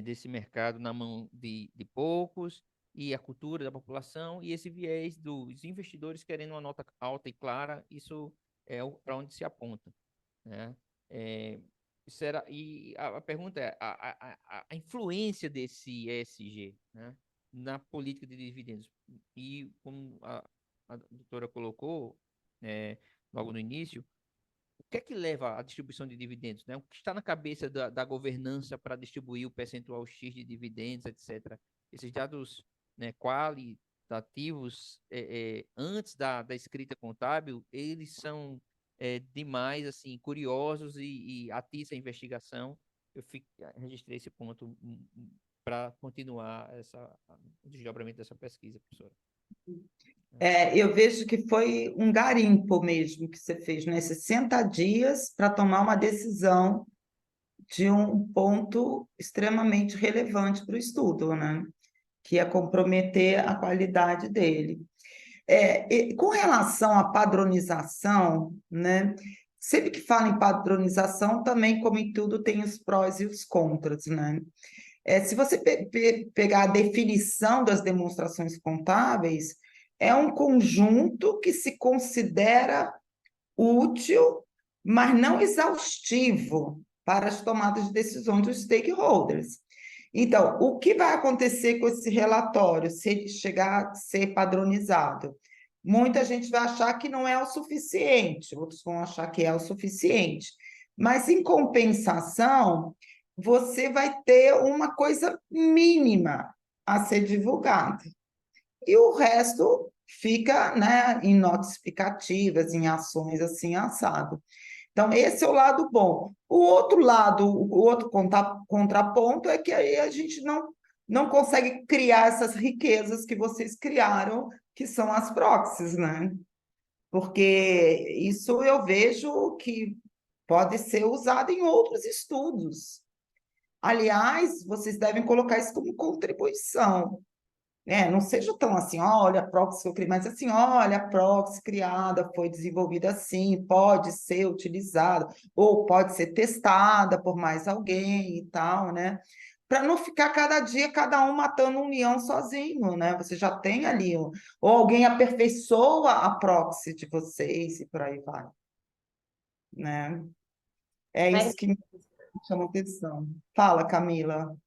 desse mercado na mão de poucos, e a cultura da população, e esse viés dos investidores querendo uma nota alta e clara, isso é para onde se aponta, né? E a pergunta é a influência desse ESG, né, na política de dividendos. E como a doutora colocou logo no início, o que é que leva à distribuição de dividendos, né? O que está na cabeça da governança para distribuir o percentual X de dividendos, etc. Esses dados, né, qualitativos, antes da escrita contábil, eles são demais, assim, curiosos e atiça a investigação. Registrei esse ponto para continuar o desdobramento dessa pesquisa, professora. Eu vejo que foi um garimpo mesmo que você fez, né? 60 dias para tomar uma decisão de um ponto extremamente relevante para o estudo, né? Que é comprometer a qualidade dele. Com relação à padronização, né? Sempre que fala em padronização, também, como em tudo, tem os prós e os contras, né? Se você pegar a definição das demonstrações contábeis, é um conjunto que se considera útil, mas não exaustivo para as tomadas de decisões dos stakeholders. Então, o que vai acontecer com esse relatório, se ele chegar a ser padronizado? Muita gente vai achar que não é o suficiente, outros vão achar que é o suficiente. Mas, em compensação, você vai ter uma coisa mínima a ser divulgada. E o resto fica, né, em notas explicativas, em ações assim, assado. Então, esse é o lado bom. O outro lado, o outro contraponto é que aí a gente não consegue criar essas riquezas que vocês criaram, que são as proxies, né? Porque isso eu vejo que pode ser usado em outros estudos. Aliás, vocês devem colocar isso como contribuição. Não seja tão assim, olha, a proxy que eu criei, mas assim, olha, a proxy criada foi desenvolvida assim, pode ser utilizada, ou pode ser testada por mais alguém e tal, né? Para não ficar cada dia cada um matando um leão sozinho, né? Você já tem ali, ou alguém aperfeiçoa a proxy de vocês e por aí vai, né? É isso que me chama a atenção. Fala, Camila.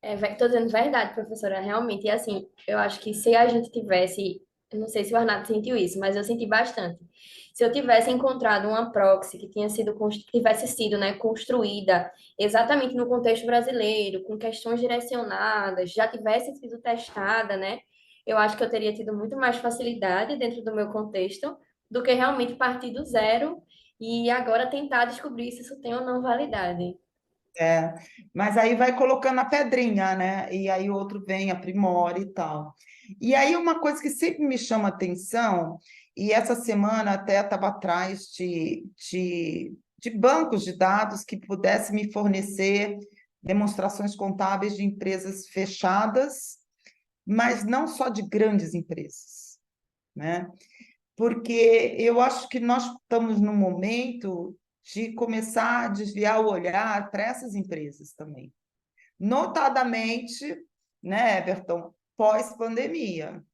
Estou dizendo verdade, professora, realmente. E assim, eu acho que se a gente tivesse Eu não sei se o Arnaldo sentiu isso, mas eu senti bastante. Se eu tivesse encontrado uma proxy que tivesse sido, né, construída exatamente no contexto brasileiro, com questões direcionadas, já tivesse sido testada, né, eu acho que eu teria tido muito mais facilidade dentro do meu contexto do que realmente partir do zero e agora tentar descobrir se isso tem ou não validade. É, mas aí vai colocando a pedrinha, né? E aí o outro vem, aprimora e tal. E aí uma coisa que sempre me chama atenção, e essa semana até estava atrás de bancos de dados que pudessem me fornecer demonstrações contábeis de empresas fechadas, mas não só de grandes empresas, né? Porque eu acho que nós estamos num momento de começar a desviar o olhar para essas empresas também. Notadamente, né, Everton, pós-pandemia,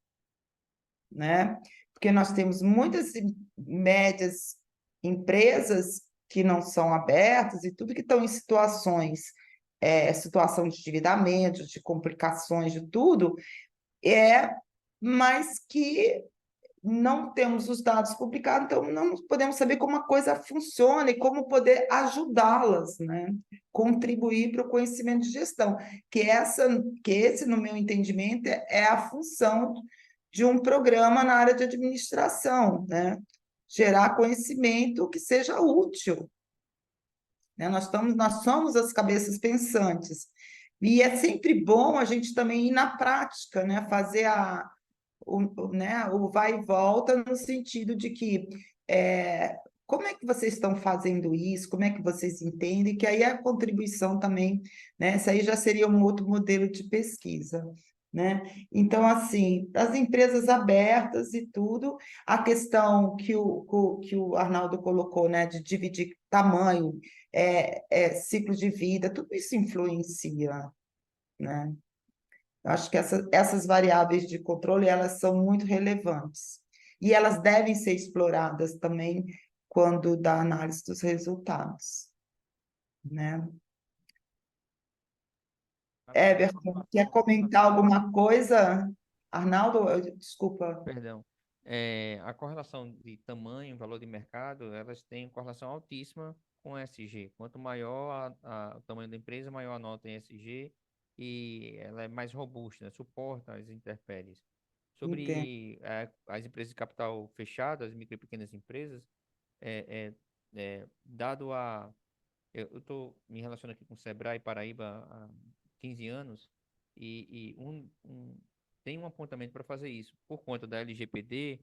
né? Porque nós temos muitas médias empresas que não são abertas e tudo que estão em situação de endividamento, de complicações, de tudo, mas que não temos os dados publicados, então não podemos saber como a coisa funciona e como poder ajudá-las, né? Contribuir para o conhecimento de gestão, que esse, no meu entendimento, é a função de um programa na área de administração, né? Gerar conhecimento que seja útil, né? Nós somos as cabeças pensantes. E é sempre bom a gente também ir na prática, né? Fazer né, o vai e volta no sentido de que como é que vocês estão fazendo isso, como é que vocês entendem, que aí a contribuição também, né? Isso aí já seria um outro modelo de pesquisa, né? Então, assim, as empresas abertas e tudo, a questão que o Arnaldo colocou, né, de dividir tamanho, ciclo de vida, tudo isso influencia, né? Eu acho que essas variáveis de controle, elas são muito relevantes. E elas devem ser exploradas também quando dá análise dos resultados, né? Everton, quer comentar alguma coisa? Arnaldo, desculpa. Perdão. A correlação de tamanho, valor de mercado, elas têm correlação altíssima com ESG. Quanto maior o tamanho da empresa, maior a nota em ESG e ela é mais robusta, né? Suporta as intempéries. Entendo. Sobre as empresas de capital fechado, as micro e pequenas empresas, dado a... Eu estou me relacionando aqui com o Sebrae Paraíba há 15 anos tem um apontamento para fazer isso. Por conta da LGPD,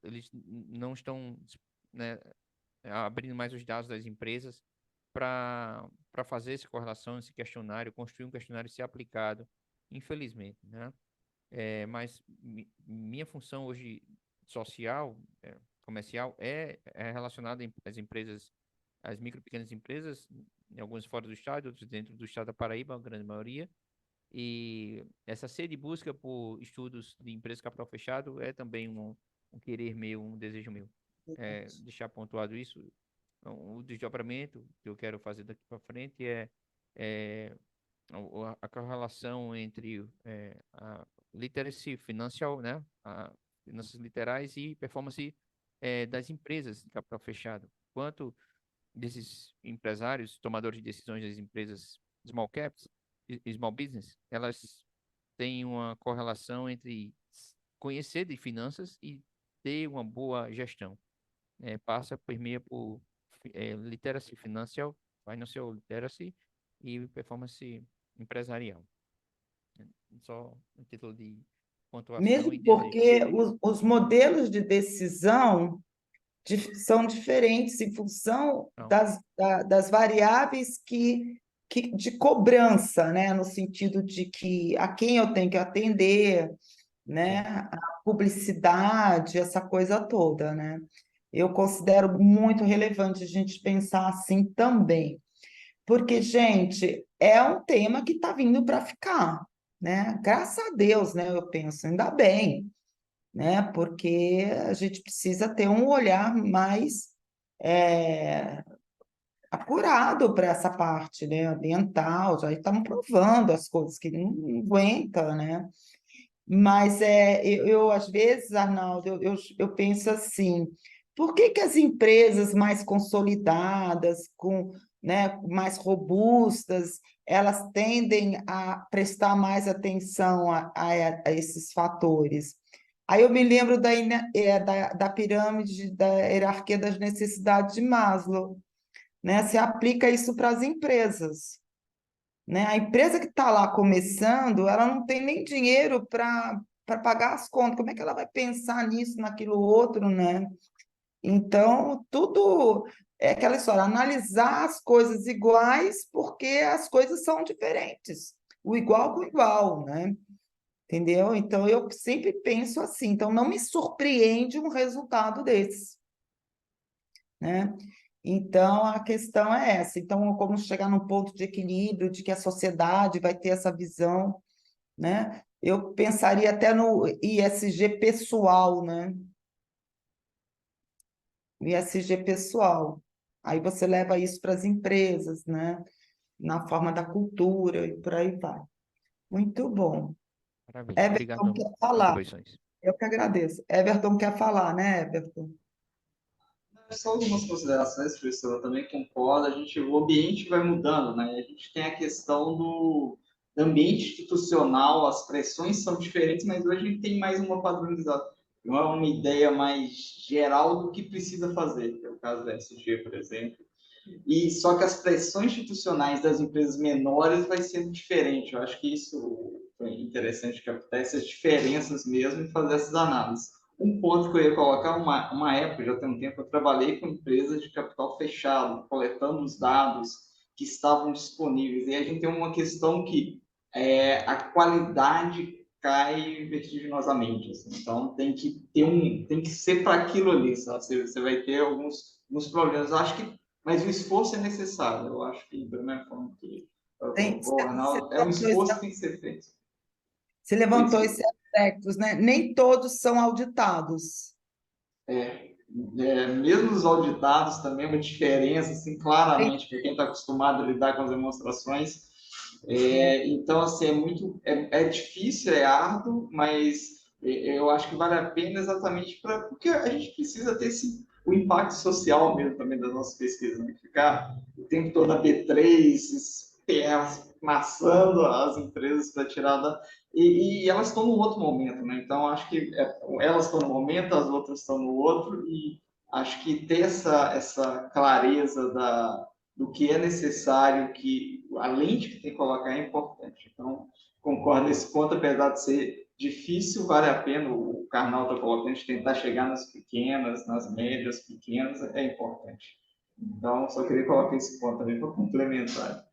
eles não estão, né, abrindo mais os dados das empresas para fazer essa correlação, esse questionário, construir um questionário e ser aplicado, infelizmente, né? Mas minha função hoje social, comercial, é relacionada às empresas, às micro e pequenas empresas, algumas fora do estado, outros dentro do estado da Paraíba, a grande maioria. E essa sede de busca por estudos de empresas de capital fechado é também um querer meu, um desejo meu. Deixar pontuado isso. Então, o desdobramento que eu quero fazer daqui para frente é a correlação entre a literacy financial, né, finanças literais e performance das empresas de capital fechado. Quanto desses empresários, tomadores de decisões das empresas small caps, small business, elas têm uma correlação entre conhecer de finanças e ter uma boa gestão. Passa por meio por literacy financial literacy e performance empresarial. Só um título de pontuação Mesmo e desejo. porque os modelos de decisão são diferentes em função Então, das variáveis de cobrança, né? No sentido de que a quem eu tenho que atender, né? sim. A publicidade, essa coisa toda, né? Eu considero muito relevante a gente pensar assim também, porque, gente, é um tema que está vindo para ficar, né? Graças a Deus, né? Eu penso, ainda bem, né? Porque a gente precisa ter um olhar mais apurado para essa parte, né? Ambiental, já estamos provando as coisas que não aguenta, né? Mas às vezes, Arnaldo, eu penso assim, por que que as empresas mais consolidadas, né, mais robustas, elas tendem a prestar mais atenção a esses fatores? Aí eu me lembro da pirâmide, da hierarquia das necessidades de Maslow, né? Você aplica isso para as empresas, né? A empresa que está lá começando, ela não tem nem dinheiro para pagar as contas. Como é que ela vai pensar nisso, naquilo outro, né? Então, tudo é aquela história, analisar as coisas iguais porque as coisas são diferentes. O igual com o igual, né? Entendeu? Então, eu sempre penso assim. Então, não me surpreende um resultado desse, né? Então, a questão é essa. Então, como chegar num ponto de equilíbrio, de que a sociedade vai ter essa visão, né? Eu pensaria até no ISG pessoal, né? O ISG pessoal. Aí você leva isso para as empresas, né? Na forma da cultura e por aí vai. Muito bom. Maravilha. Everton Obrigado quer pelas falar. contribuições. Eu que agradeço. Everton quer falar, né, Everton? Só algumas considerações, professor, eu também concordo. O ambiente vai mudando, né? A gente tem a questão do ambiente institucional, as pressões são diferentes, mas hoje a gente tem mais uma padronização, não é uma ideia mais geral do que precisa fazer, que é o caso da SG, por exemplo. E só que as pressões institucionais das empresas menores vai sendo diferente. Eu acho que isso foi interessante captar essas diferenças mesmo e fazer essas análises. Um ponto que eu ia colocar, uma época, já tem um tempo, eu trabalhei com empresas de capital fechado, coletando os dados que estavam disponíveis. E a gente tem uma questão que a qualidade cai vertiginosamente. Assim. Então, tem que ser para aquilo ali, sabe? Você vai ter alguns problemas. Eu acho que mas o esforço é necessário. Eu acho que, da minha forma que o Arnaldo, é um esforço que tem que ser feito. Você levantou esses aspectos, né? Nem todos são auditados. Mesmo os auditados também, uma diferença, assim, claramente, para quem está acostumado a lidar com as demonstrações. Então, assim, é difícil, é árduo, mas eu acho que vale a pena exatamente porque a gente precisa ter o impacto social mesmo também das nossas pesquisas, né? Ficar o tempo todo na B3, maçando as empresas para tirar e elas estão num outro momento, né? Então, acho que elas estão num momento, as outras estão no outro, e acho que ter essa clareza do que é necessário, que a lente que tem que colocar é importante. Então, concordo nesse ponto, apesar de ser difícil, vale a pena, o Karnal está colocando, de tentar chegar nas pequenas, nas médias pequenas, é importante. Então, só queria colocar esse ponto também para complementar.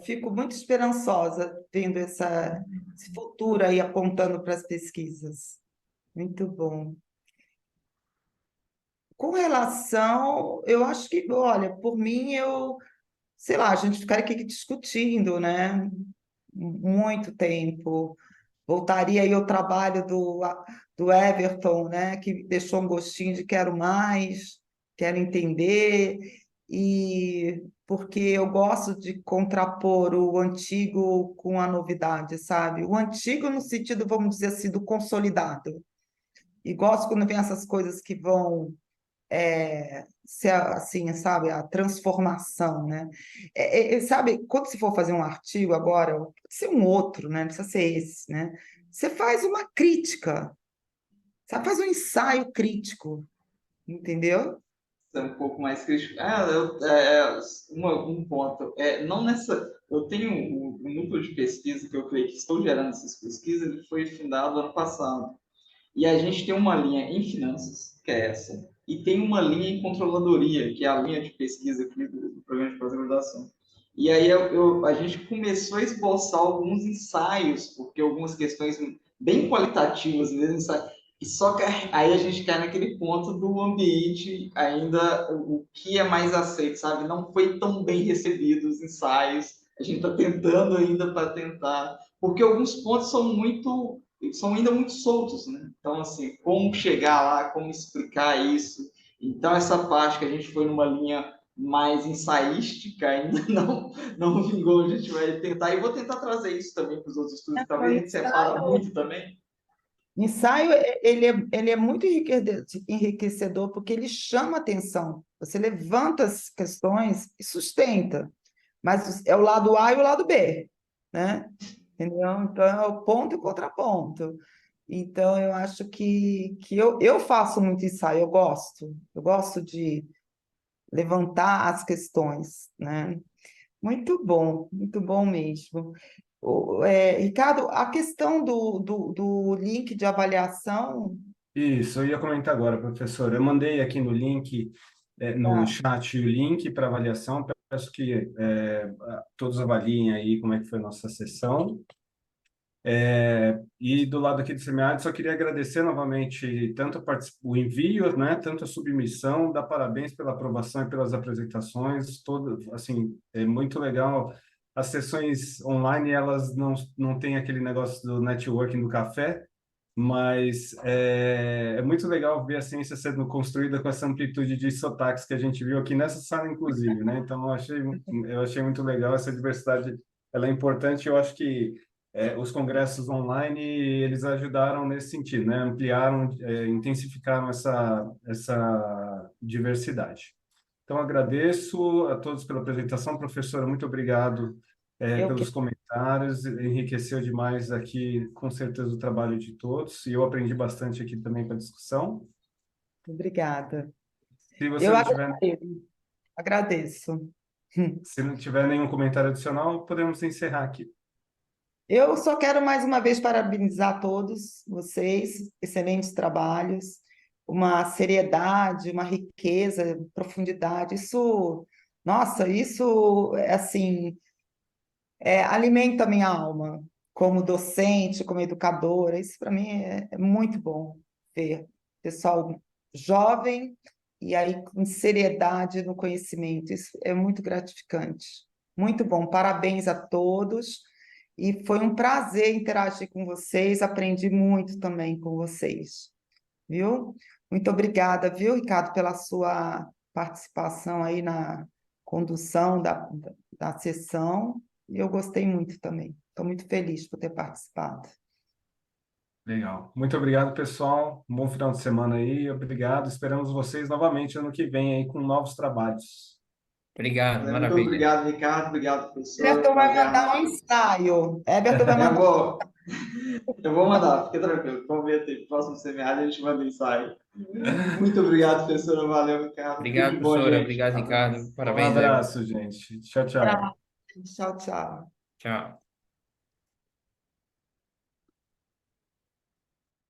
Fico muito esperançosa vendo esse futuro aí apontando para as pesquisas. Muito bom. Com relação, eu acho que, olha, por mim, sei lá, a gente ficaria aqui discutindo, né? Muito tempo. Voltaria aí ao trabalho do Everton, né? Que deixou um gostinho de quero mais, quero entender, e porque eu gosto de contrapor o antigo com a novidade, sabe? O antigo no sentido, vamos dizer assim, do consolidado. E gosto quando vem essas coisas que vão ser assim, sabe, a transformação, né? Sabe, quando você for fazer um artigo agora, pode ser um outro, né? Não precisa ser esse, né? Você faz uma crítica, você faz um ensaio crítico, entendeu? É um pouco mais crítico. Um ponto. Não eu tenho um núcleo de pesquisa que eu creio que estou gerando essas pesquisas, ele foi fundado ano passado. E a gente tem uma linha em finanças, que é essa, e tem uma linha em controladoria, que é a linha de pesquisa aqui do programa de pós-graduação. E aí a gente começou a esboçar alguns ensaios, porque algumas questões bem qualitativas mesmo, e só que aí a gente cai naquele ponto do ambiente ainda, o que é mais aceito, sabe? Não foi tão bem recebido os ensaios, a gente está tentando ainda para tentar, porque alguns pontos são ainda muito soltos, né? Então, assim, como chegar lá, como explicar isso. Então, essa parte que a gente foi numa linha mais ensaística, ainda não vingou. A gente vai tentar, e vou tentar trazer isso também para os outros estudos. Talvez a gente separa muito também. Ensaio, ele é muito enriquecedor porque ele chama atenção. Você levanta as questões e sustenta, mas é o lado A e o lado B, né? Entendeu? Então, é o ponto e o contraponto. Então, eu acho que eu faço muito ensaio, eu gosto de levantar as questões, né? Muito bom mesmo. Ricardo, a questão do link de avaliação, Isso, eu ia comentar agora, professor. Eu mandei aqui no link, no tá? chat, o link para avaliação. Peço que todos avaliem aí como é que foi a nossa sessão. E do lado aqui do seminário, só queria agradecer novamente tanto o envio, né, tanto a submissão, dar parabéns pela aprovação e pelas apresentações, todo, assim, é muito legal. As sessões online, elas não têm aquele negócio do networking do café, mas é muito legal ver a ciência sendo construída com essa amplitude de sotaques que a gente viu aqui nessa sala, inclusive, né? Então, eu achei muito legal essa diversidade, ela é importante, eu acho que os congressos online, eles ajudaram nesse sentido, né? Ampliaram, intensificaram essa diversidade. Então, agradeço a todos pela apresentação. Professora, muito obrigado Eu que pelos comentários. Enriqueceu demais aqui, com certeza, o trabalho de todos. E eu aprendi bastante aqui também com a discussão. obrigada. Se você Eu não tiver, agradeço. se não tiver nenhum comentário adicional, podemos encerrar aqui. Eu só quero mais uma vez parabenizar todos vocês, excelentes trabalhos, uma seriedade, uma riqueza, profundidade. Nossa, isso é assim, alimenta a minha alma como docente, como educadora. Isso para mim é muito bom ver pessoal jovem e aí com seriedade no conhecimento. Isso é muito gratificante. Muito bom. Parabéns a todos. E foi um prazer interagir com vocês. Aprendi muito também com vocês, viu? Muito obrigada, viu, Ricardo, pela sua participação aí na condução da sessão. E eu gostei muito também. Estou muito feliz por ter participado. Legal. Muito obrigado, pessoal. Um bom final de semana aí. Obrigado. Esperamos vocês novamente ano que vem aí com novos trabalhos. Obrigado, Muito maravilha. obrigado, Ricardo. Obrigado, professor. Everton vai Prazer. mandar um ensaio. Everton vai mandar. Eu vou mandar, fique tranquilo. Vamos ver até o próximo seminário, a gente manda ensaio. Muito obrigado, professora. Valeu, Ricardo. Obrigado, Tudo de bom, professora. gente. Obrigado, Ricardo. Um Parabéns, Everton. abraço, gente. Tchau, tchau. Tchau, tchau. Tchau.